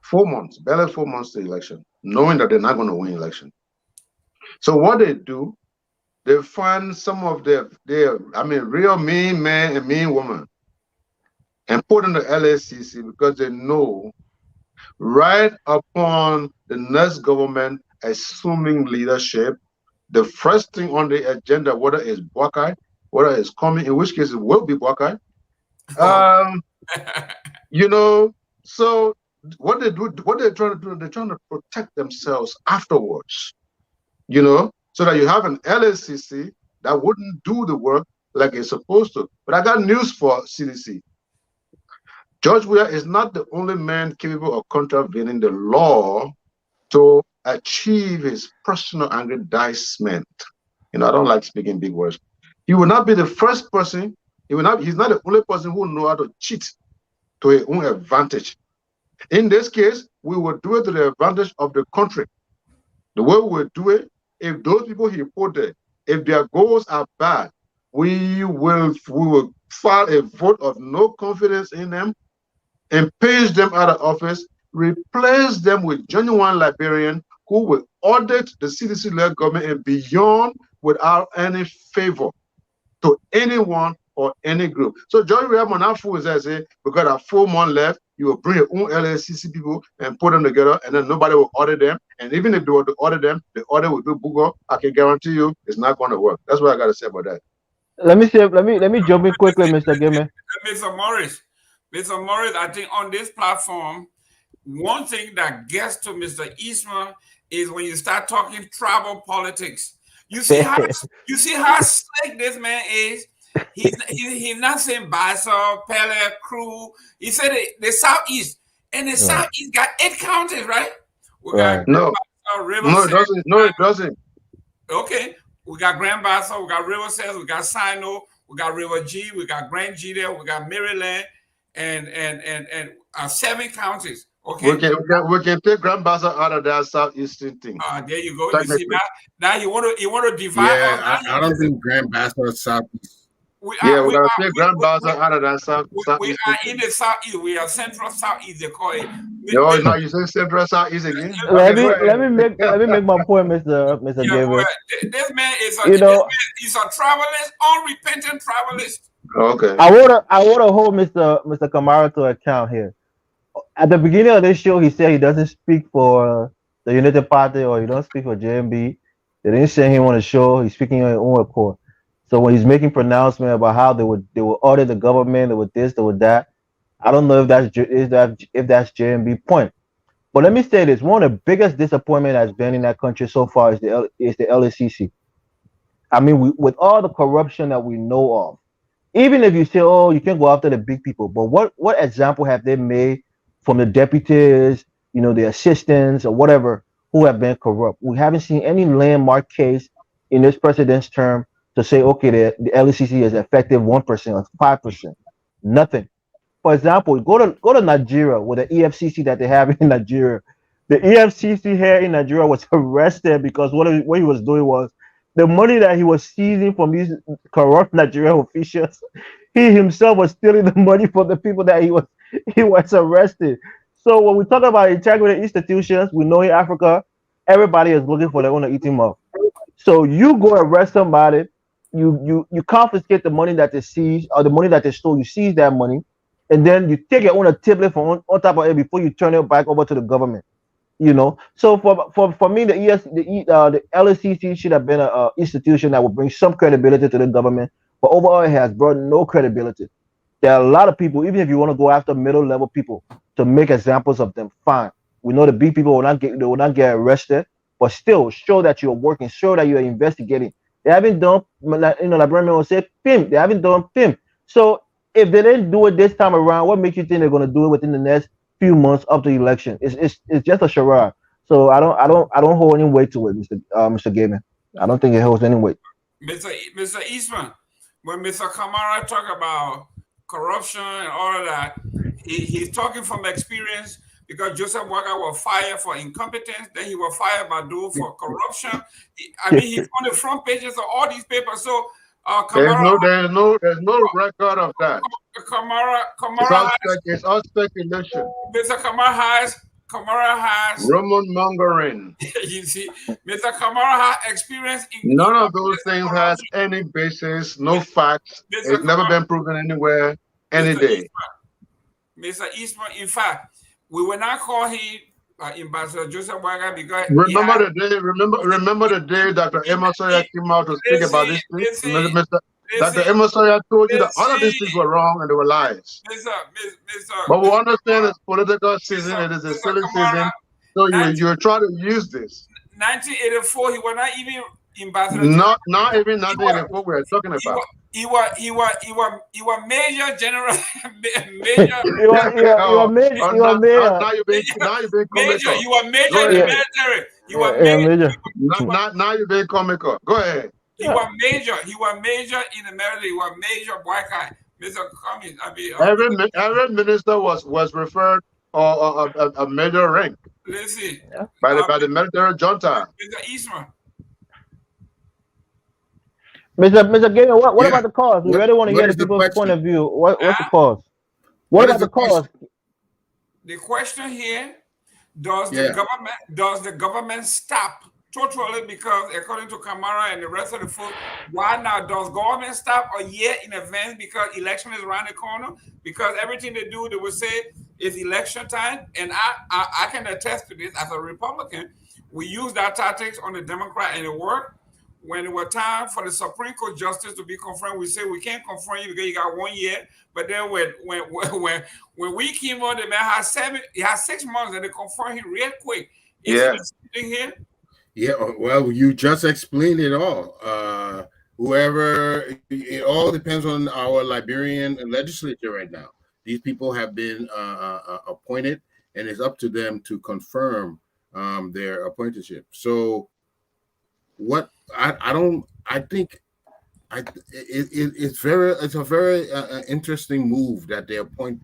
Speaker 2: 4 months, barely 4 months to election, knowing that they're not going to win election. So what they do, they find some of their real mean man and mean woman and put in the LACC because they know right upon the next government assuming leadership, the first thing on the agenda, whether it's Buckeye, whether it's coming, in which case it will be Buckeye. So what they do, what they're trying to do, they're trying to protect themselves afterwards, so that you have an LACC that wouldn't do the work like it's supposed to. But I got news for CDC. George Weah is not the only man capable of contravening the law to achieve his personal aggrandizement. I don't like speaking big words. He will not be the first person. He's not the only person who knows how to cheat to his own advantage. In this case, we will do it to the advantage of the country. The way we will do it, if those people he put there, if their goals are bad, we will file a vote of no confidence in them. impeach them out of office, replace them with genuine Liberians who will audit the CDC-led government and beyond without any favor to anyone or any group. So George Monafu is say, we got a 4 months left, you will bring your own LACC people and put them together, and then nobody will audit them. And even if they were to audit them, the audit will be booger. I can guarantee you it's not going to work. That's what I got to say about that.
Speaker 5: Let me jump in quickly, Mr. Gaiman.
Speaker 3: Mr. Morris, I think on this platform, one thing that gets to Mr. Eastman is when you start talking tribal politics. You see how slick this man is. He's not saying Basa, Pele, Crew. He said the Southeast, and the Southeast got 8 counties, right? We got
Speaker 2: no,
Speaker 3: River
Speaker 2: no, it doesn't. No, it doesn't.
Speaker 3: Okay, we got Grand Bassa, we got River Sales, we got Sino, we got River G, we got Grand G there, we got Maryland, and 7 counties. Okay,
Speaker 2: we can take Grand Bassa out of that southeastern thing.
Speaker 3: There you go. You see now you want to divide.
Speaker 6: Yeah, I don't think Grand Bassa or southeast.
Speaker 2: We gotta take Grand Bassa out of that southeast.
Speaker 3: We are in the southeast. We are central southeast. They call it.
Speaker 2: No, now you say central southeast again.
Speaker 5: Let me make my point, Mr. Gaiman.
Speaker 3: This man is he's a travelist, unrepentant travelist.
Speaker 2: Okay.
Speaker 5: I wanna hold Mr. Kamara to account here. At the beginning of this show, he said he doesn't speak for the United Party or he don't speak for JMB. They didn't say him on the show. He's speaking on his own accord. So when he's making pronouncement about how they would audit the government, they would this, they would that, I don't know if that's JMB point. But let me say this: one of the biggest disappointment that's been in that country so far is the LACC. I mean, with all the corruption that we know of, even if you say, oh, you can't go after the big people, but what example have they made from the deputies, the assistants or whatever who have been corrupt? We haven't seen any landmark case in this president's term to say, okay, the LACC is effective 1% or 5%. Nothing. For example, go to Nigeria with the EFCC that they have in Nigeria. The EFCC here in Nigeria was arrested because what he was doing was the money that he was seizing from these corrupt Nigerian officials. He himself was stealing the money from the people that he was arrested. So when we talk about integrity institutions, we know in Africa, everybody is looking for their own eating mouth. So you go arrest somebody, you confiscate the money that they seized or the money that they stole, you seize that money, and then you take your own tablet from on top of it before you turn it back over to the government. So for me, the LACC should have been an institution that would bring some credibility to the government, but overall it has brought no credibility. There are a lot of people, even if you want to go after middle level people to make examples of them, fine. We know the big people will not get arrested, but still show that you're working, show that you're investigating. They haven't done, Librarian will say PIM. They haven't done PIM. So if they didn't do it this time around, what makes you think they're going to do it within the next few months of the election? It's just a charade. So I don't hold any weight to it, Mr. Gaiman. I don't think it holds any weight.
Speaker 3: Mr. Eastman, when Mr. Kamara talk about corruption and all of that, he's talking from experience because Joseph Waka was fired for incompetence, then he was fired by Doe for corruption. He's on the front pages of all these papers. So Kamara,
Speaker 2: there's no record of that.
Speaker 3: Kamara
Speaker 2: it's all speculation.
Speaker 3: Mr. Kamara has
Speaker 2: Roman mongering.
Speaker 3: You see, Mr. Kamara has experience in
Speaker 2: none of those things has any basis, no facts. It's never been proven anywhere, any day.
Speaker 3: Mr. Eastman, in fact, we will not call him Ambassador Joseph Waga because
Speaker 2: remember the day Dr. Emma Sawyer came out to speak about this thing? Dr. Emma Sawyer told you that all of these things were wrong and they were lies. But we understand it's political season, it is a silly season, so you're trying to use this.
Speaker 3: 1984, he was not even ambassador.
Speaker 2: Not even 1984 we are talking about.
Speaker 3: He was major general.
Speaker 5: You were major.
Speaker 2: Now you're being comical.
Speaker 3: You were major in the military. You were major.
Speaker 2: Now you're being comical. Go ahead.
Speaker 3: He was major. He was major in the military. He was major white guy. Mr. Cummings.
Speaker 2: Every minister was referred a major rank.
Speaker 3: Listen.
Speaker 2: By the military junta.
Speaker 3: Mr. Eastman.
Speaker 5: Mr. Gaiman, what about the cause? We really want to hear the people's point of view. What's the cause? What about the cause?
Speaker 3: The question here: Does
Speaker 6: Yeah.
Speaker 3: the government stop totally? Because according to Kamara and the rest of the folks, why now does government stop a year in advance because election is around the corner? Because everything they do, they will say it's election time, and I can attest to this as a Republican. We use that tactics on the Democrat and it worked. When it was time for the Supreme Court justice to be confirmed, we say we can't confirm you because you got 1 year. But then when we came on, the man had 6 months, and they confirmed him real quick. Is it the same thing here?
Speaker 6: Yeah, well, you just explained it all. Whoever, it all depends on our Liberian legislature right now. These people have been appointed, and it's up to them to confirm their apprenticeship. So, what I think it's a very interesting move that they appoint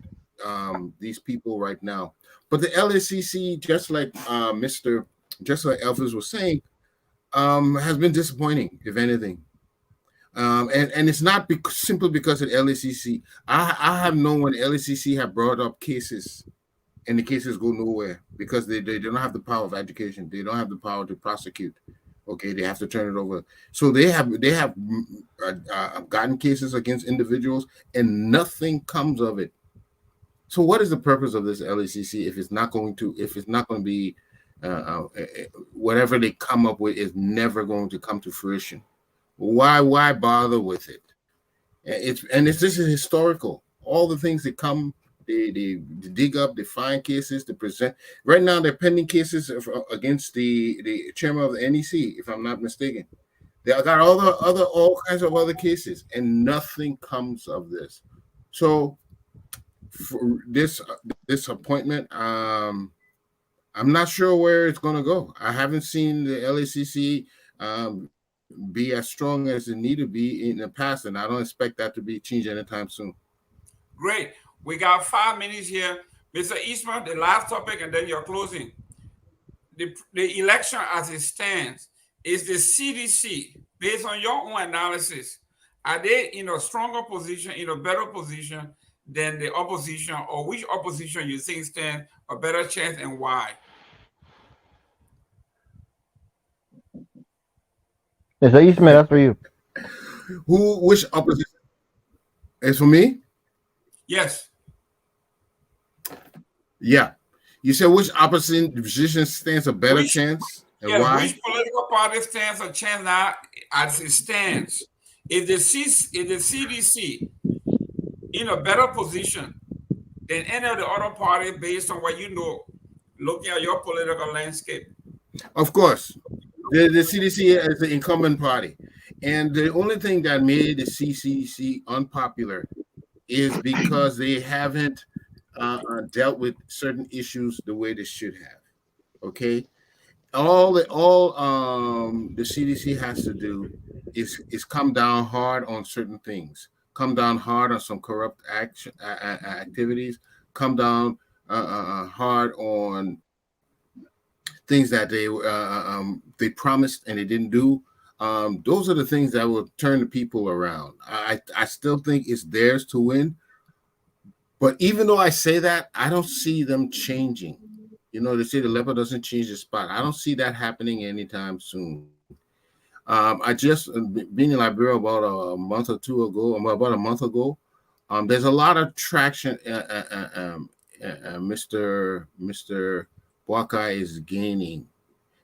Speaker 6: these people right now. But the LACC, just like Elvis was saying, has been disappointing, if anything. And it's not simply because of LACC. I have known when LACC have brought up cases, and the cases go nowhere because they don't have the power of education. They don't have the power to prosecute. Okay, they have to turn it over. So they have gotten cases against individuals, and nothing comes of it. So what is the purpose of this LACC if it's not going to be whatever they come up with is never going to come to fruition? Why bother with it? This is historical. All the things that come, they dig up, they find cases to present. Right now, they're pending cases against the chairman of the NEC, if I'm not mistaken. They got all kinds of other cases, and nothing comes of this. So for this appointment, I'm not sure where it's going to go. I haven't seen the LACC be as strong as it need to be in the past, and I don't expect that to be changed anytime soon.
Speaker 3: Great. We got 5 minutes here. Mr. Eastman, the last topic, and then you're closing. The election as it stands, is the CDC, based on your own analysis, are they in a stronger position, in a better position than the opposition, or which opposition you think stands a better chance and why?
Speaker 5: Mr. Eastman, that's for you.
Speaker 6: Which opposition? Is for me?
Speaker 3: Yes.
Speaker 6: Yeah. You said which opposition stands a better chance and why?
Speaker 3: Which political party stands a chance now as it stands? Is the CDC in a better position than any of the other parties based on what you know, looking at your political landscape?
Speaker 6: Of course. The CDC is the incumbent party. And the only thing that made the CDC unpopular is because they haven't dealt with certain issues the way they should have. Okay? All the CDC has to do is come down hard on certain things, come down hard on some corrupt activities, come down hard on things that they promised and they didn't do. Those are the things that will turn the people around. I still think it's theirs to win, but even though I say that, I don't see them changing. You know, they say the leopard doesn't change the spot. I don't see that happening anytime soon. I just been in Liberia about a month ago. There's a lot of traction. Mr. Bwakai is gaining.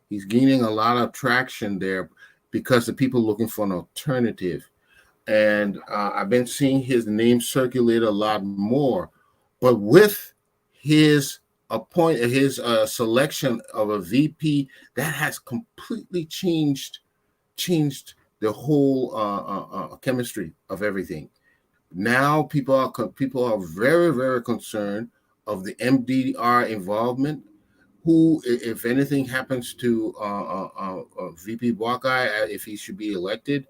Speaker 6: He's gaining a lot of traction there because the people are looking for an alternative. And I've been seeing his name circulate a lot more. But with his selection of a VP, that has completely changed the whole chemistry of everything. Now people are very, very concerned of the MDR involvement. Who, if anything happens to VP Bwakai, if he should be elected,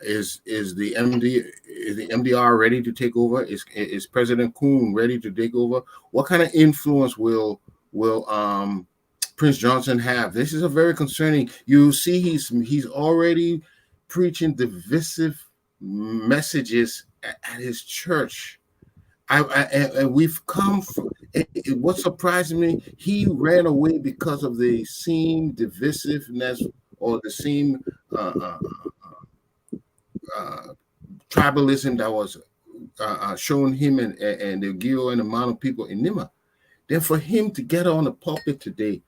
Speaker 6: is the MDR ready to take over? Is President Kuhn ready to take over? What kind of influence will Prince Johnson have? This is a very concerning. You see, he's already preaching divisive messages at his church. And we've come from, What surprised me, he ran away because of the same divisiveness or the same tribalism that was shown him and the Gio and amount of people in Nima. Then for him to get on the pulpit today,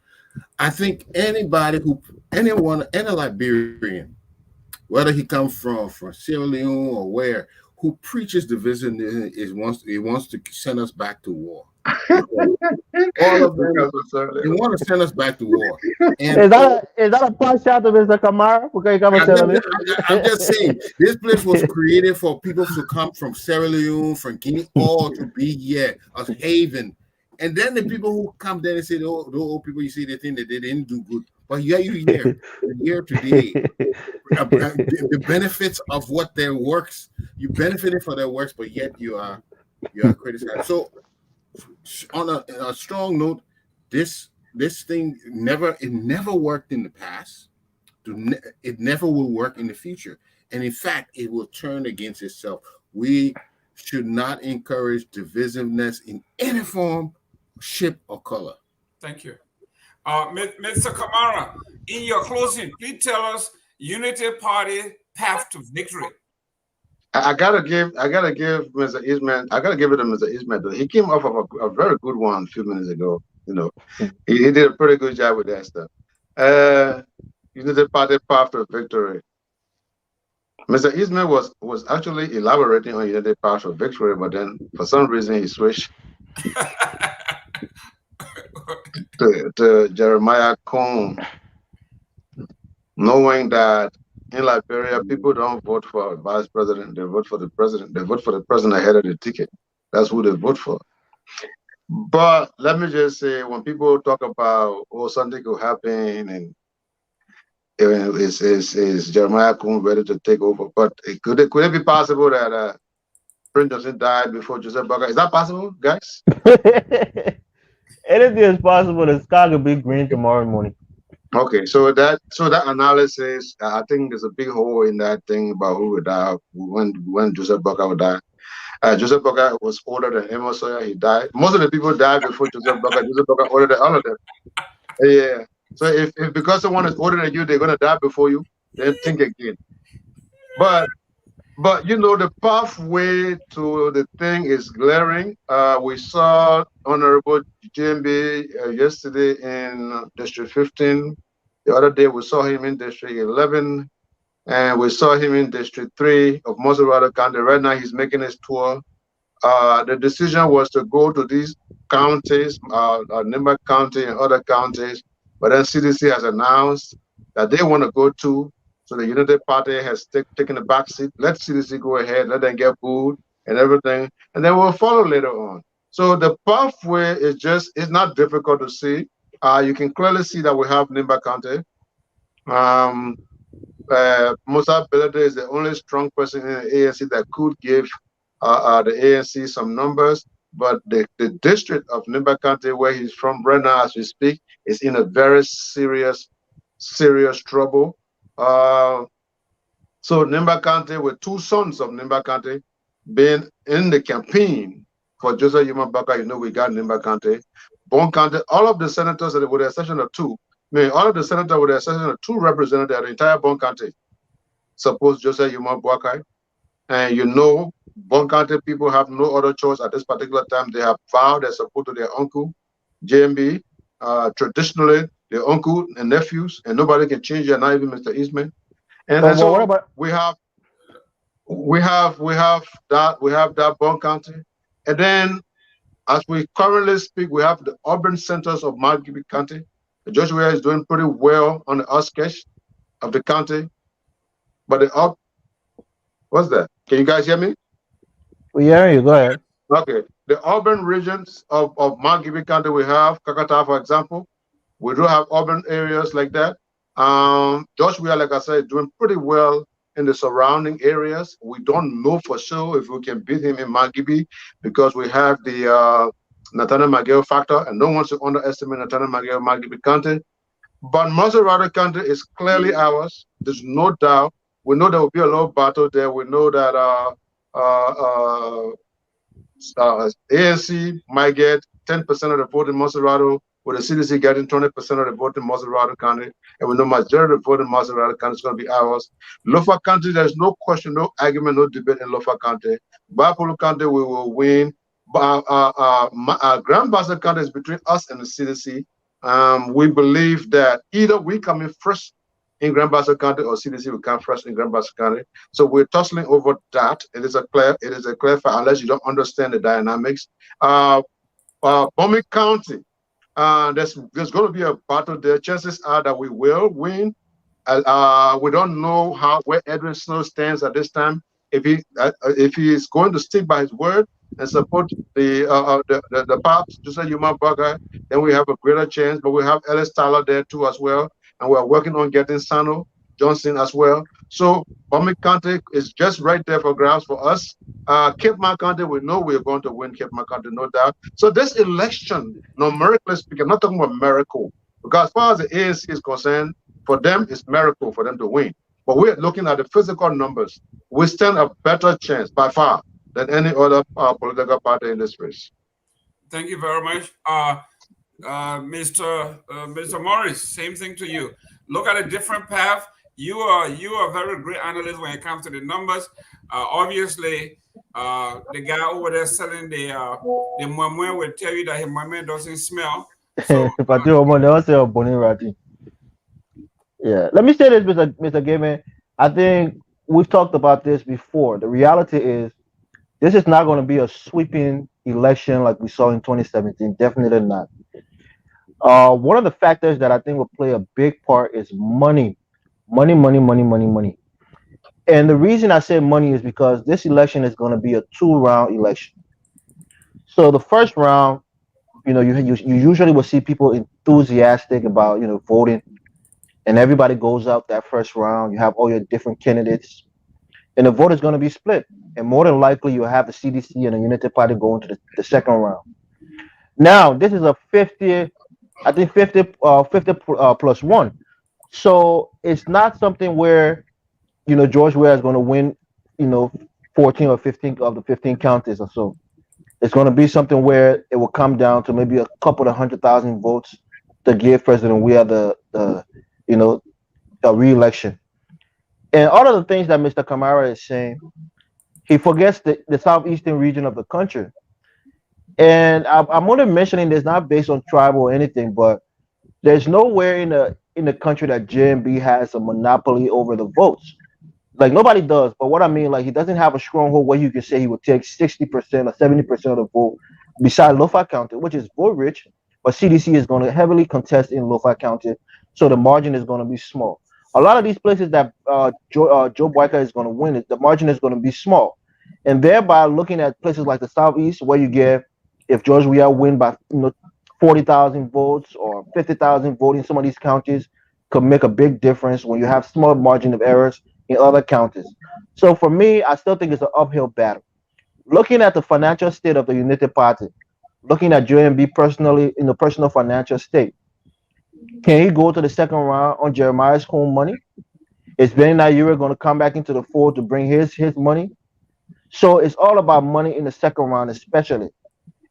Speaker 6: I think any Liberian, whether he comes from Sierra Leone or where, who preaches division wants to send us back to war. All of them, they want to send us back to war. And
Speaker 5: is that a punch out of Mr. Kamara?
Speaker 6: I'm just saying, this place was created for people to come from Sierra Leone, from Guinea, all to be here, a haven. And then the people who come there and say, oh, the old people, you see, they think that they didn't do good. But yeah, you're here today. The benefits of what their works, you benefited for their works, but yet you are criticized. So on a strong note, this thing never worked in the past. It never will work in the future. And in fact, it will turn against itself. We should not encourage divisiveness in any form, shape, or color.
Speaker 3: Thank you. Mr. Kamara, in your closing, please tell us Unity Party path to victory.
Speaker 2: I gotta give Mr. Ismail. I gotta give it to Mr. Ismail. He came off of a very good one a few minutes ago. You know, he did a pretty good job with that stuff. Unity Party path to victory. Mr. Ismail was actually elaborating on Unity path to victory, but then for some reason he switched to Jeremiah Cohn, knowing that in Liberia, people don't vote for a vice president, they vote for the president. They vote for the president ahead of the ticket. That's who they vote for. But let me just say, when people talk about, oh, something could happen and is Jeremiah Cohn ready to take over? But could it be possible that Prince Johnson died before Joseph Boakai? Is that possible, guys?
Speaker 5: Anything is possible. The sky could be green tomorrow morning.
Speaker 2: Okay, so that analysis, I think there's a big hole in that thing about who would die when Joseph Boakai would die. Joseph Boakai was older than Amos Sawyer. He died. Most of the people died before Joseph Boakai. Joseph Boakai older than all of them. Yeah. So if because someone is older than you, they're gonna die before you, then think again. But you know, the pathway to the thing is glaring. We saw Honorable JMB yesterday in District 15. The other day we saw him in District 11, and we saw him in District 3 of Moserado County. Right now he's making his tour. The decision was to go to these counties, Nimba County and other counties, but then CDC has announced that they want to go to. So the Unity Party has taken the back seat. Let CDC go ahead, let them get booed and everything, and then we'll follow later on. So the pathway is not difficult to see. You can clearly see that we have Nimba County. Musa Belede is the only strong person in the ANC that could give the ANC some numbers, but the district of Nimba County, where he's from right now as we speak, is in a very serious trouble. So Nimba County, with two sons of Nimba County being in the campaign for Joseph Yuma Boakai, you know, we got Nimba County. Bon County, all of the senators, with the exception of two, all of the senators with the exception of two representatives, the entire Bon County suppose Joseph Yuma Boakai. And you know, Bon County people have no other choice at this particular time. They have vowed their support to their uncle, JMB. Traditionally, their uncle and nephews, and nobody can change that, not even Mr. Eastman. And so we have that Bon County. And then as we currently speak, we have the urban centers of Margibi County. Joshua is doing pretty well on the outskirts of the county. But what's that? Can you guys hear me?
Speaker 5: We hear you. Go ahead.
Speaker 2: Okay. The urban regions of Margibi County, we have Kakata, for example. We do have urban areas like that. Joshua, like I said, doing pretty well in the surrounding areas. We don't know for sure if we can beat him in Margibi because we have the Nathaniel Mageo factor, and no one should underestimate Nathaniel Mageo Margibi County. But Moserado County is clearly ours. There's no doubt. We know there will be a little battle there. We know that ANC might get 10% of the vote in Maserado, with the CDC getting 20% of the vote in Maserado County, and with the majority of the vote in Maserado County is going to be ours. Lofa County, there's no question, no argument, no debate in Lofa County. Bapolo County, we will win. Grand Bassa County is between us and the CDC. We believe that either we come in first in Grand Bassa County or CDC will come first in Grand Bassa County. So we're tussling over that. It is a clear fact, unless you don't understand the dynamics. Bombay County, there's going to be a battle there. Chances are that we will win. We don't know where Edwin Snow stands at this time. If he is going to stick by his word and support the Pops, just a human burger, then we have a greater chance. But we have Ellis Tyler there too as well, and we are working on getting Sano Johnson as well. So Bombay County is just right there for grabs for us. Cape May County, we know we're going to win Cape May County, no doubt. So this election, numerically speaking, I'm not talking about miracle, because as far as the ANC is concerned, for them it's miracle for them to win. But we're looking at the physical numbers. We stand a better chance by far than any other political party in this race.
Speaker 3: Thank you very much. Mr. Morris, same thing to you. Look at a different path. You are a very great analyst when it comes to the numbers. Obviously, the guy over there selling the muamua will tell you that his muamua doesn't smell. So,
Speaker 5: yeah, let me say this, Mr. Gaiman. I think we've talked about this before. The reality is, this is not going to be a sweeping election like we saw in 2017. Definitely not. One of the factors that I think will play a big part is money. Money. And the reason I say money is because this election is going to be a 2-round election. So the first round, you usually will see people enthusiastic about, voting. And everybody goes out that first round. You have all your different candidates. And the vote is going to be split. And more than likely, you'll have the CDC and the United Party going to the second round. Now, this is a 50 plus 1. So it's not something where, George Weah is going to win, 14 or 15 of the 15 counties or so. It's going to be something where it will come down to maybe a couple of 100,000 votes to give President Weah the re-election. And all of the things that Mr. Kamara is saying, he forgets the southeastern region of the country. And I'm only mentioning this not based on tribal or anything, but there's nowhere in the country that JMB has a monopoly over the votes. Like, nobody does. But what I mean, like, he doesn't have a stronghold where you can say he would take 60% or 70% of the vote beside Lofa County, which is vote rich, but CDC is going to heavily contest in Lofa County, so the margin is going to be small. A lot of these places that Joe Boyka is going to win, the margin is going to be small. And thereby, looking at places like the Southeast, where you get, if George Weah win by 40,000 votes or 50,000 votes in some of these counties, could make a big difference when you have small margin of errors in other counties. So for me, I still think it's an uphill battle. Looking at the financial state of the United Party, looking at JMB personally in the personal financial state, can he go to the second round on Jeremiah's home money? Is Benny Naira going to come back into the fold to bring his money? So it's all about money in the second round, especially.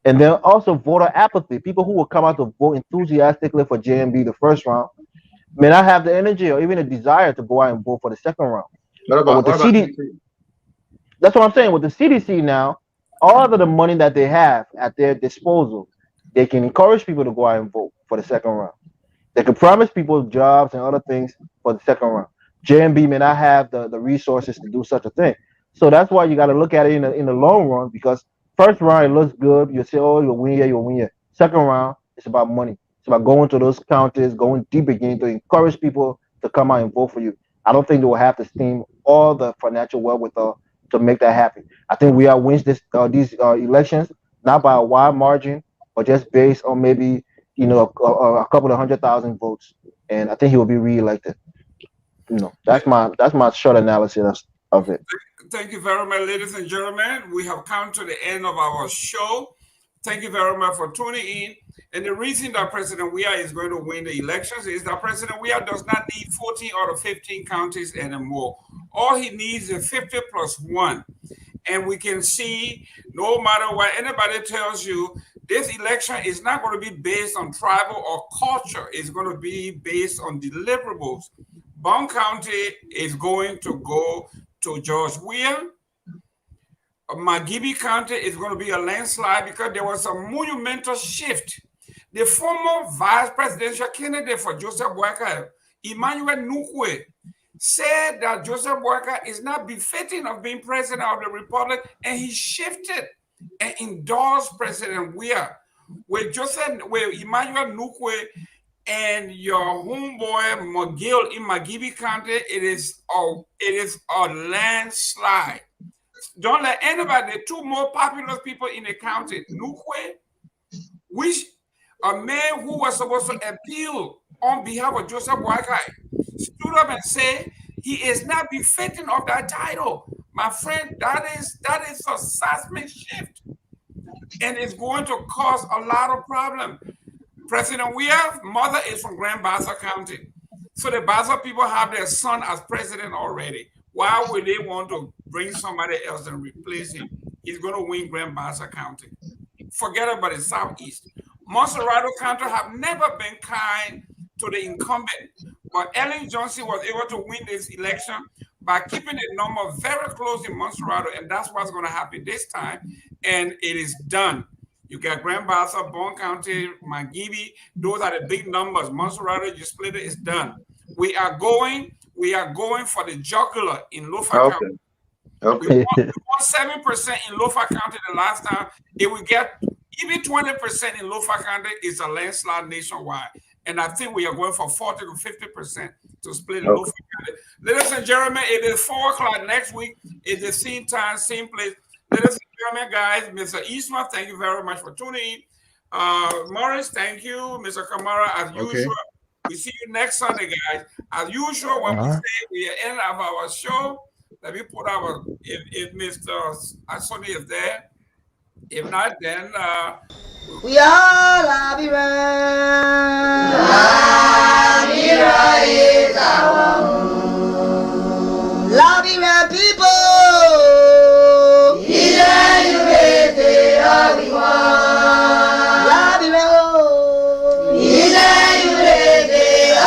Speaker 5: And then also voter apathy. People who will come out to vote enthusiastically for JMB the first round may not have the energy or even a desire to go out and vote for the second round. What about CDC? That's what I'm saying. With the CDC now, all of the money that they have at their disposal, they can encourage people to go out and vote for the second round. They can promise people jobs and other things for the second round. JMB may not have the resources to do such a thing. So that's why you got to look at it in the long run, because first round, it looks good. You say, oh, you'll win here. Second round, it's about money. It's about going to those counties, going deep again to encourage people to come out and vote for you. I don't think they will have to steam all the financial wherewithal to make that happen. I think Weah wins these elections, not by a wide margin, but just based on maybe a couple of 100,000 votes, and I think he will be re-elected. That's my short analysis of it.
Speaker 3: Thank you very much, ladies and gentlemen. We have come to the end of our show. Thank you very much for tuning in. And the reason that President Weah is going to win the elections is that President Weah does not need 14 out of 15 counties anymore. All he needs is 50 plus 1. and we can see, no matter what anybody tells you, this election is not going to be based on tribal or culture. It's going to be based on deliverables. Bond County is going to go to George Weah. Magibi County is going to be a landslide because there was a monumental shift. The former vice presidential candidate for Joseph Boyka, Emmanuel Nukwe, said that Joseph Boyka is not befitting of being president of the republic, and he shifted and endorsed President Weah. With Emmanuel Nukwe and your homeboy McGill in Magibi County, it is a landslide. Don't let anybody, the two more popular people in the county, Nukwe, which a man who was supposed to appeal on behalf of Joseph Boyka, stood up and said he is not befitting of that title. My friend, that is a seismic shift, and it's going to cause a lot of problems. President Weah's mother is from Grand Bassa County, so the Bassa people have their son as president already. Why would they want to bring somebody else and replace him? He's going to win Grand Bassa County. Forget about the Southeast. Monserrato County have never been kind to the incumbent, but Ellen Johnson was able to win this election by keeping the number very close in Monserrato, and that's what's going to happen this time, and it is done. You got Grand Bassa, Bond County, Magibi. Those are the big numbers. Monserrato, you split it, it's done. We are going for the jugular in Lofa County.
Speaker 5: Okay.
Speaker 3: We won 7% in Lofa County the last time. If we get even 20% in Lofa County, it's a landslide nationwide. And I think we are going for 40 to 50% to split in Lofa County. Ladies and gentlemen, it is 4 o'clock next week. It's the same time, same place. Ladies and gentlemen, guys, Mr. Eastman, thank you very much for tuning in. Morris, thank you. Mr. Kamara, as usual. We see you next Sunday, guys. As usual, when we say we are end of our show, let me put our, if Mr. Asoni is there. If not, then
Speaker 8: we all love you. Love you is our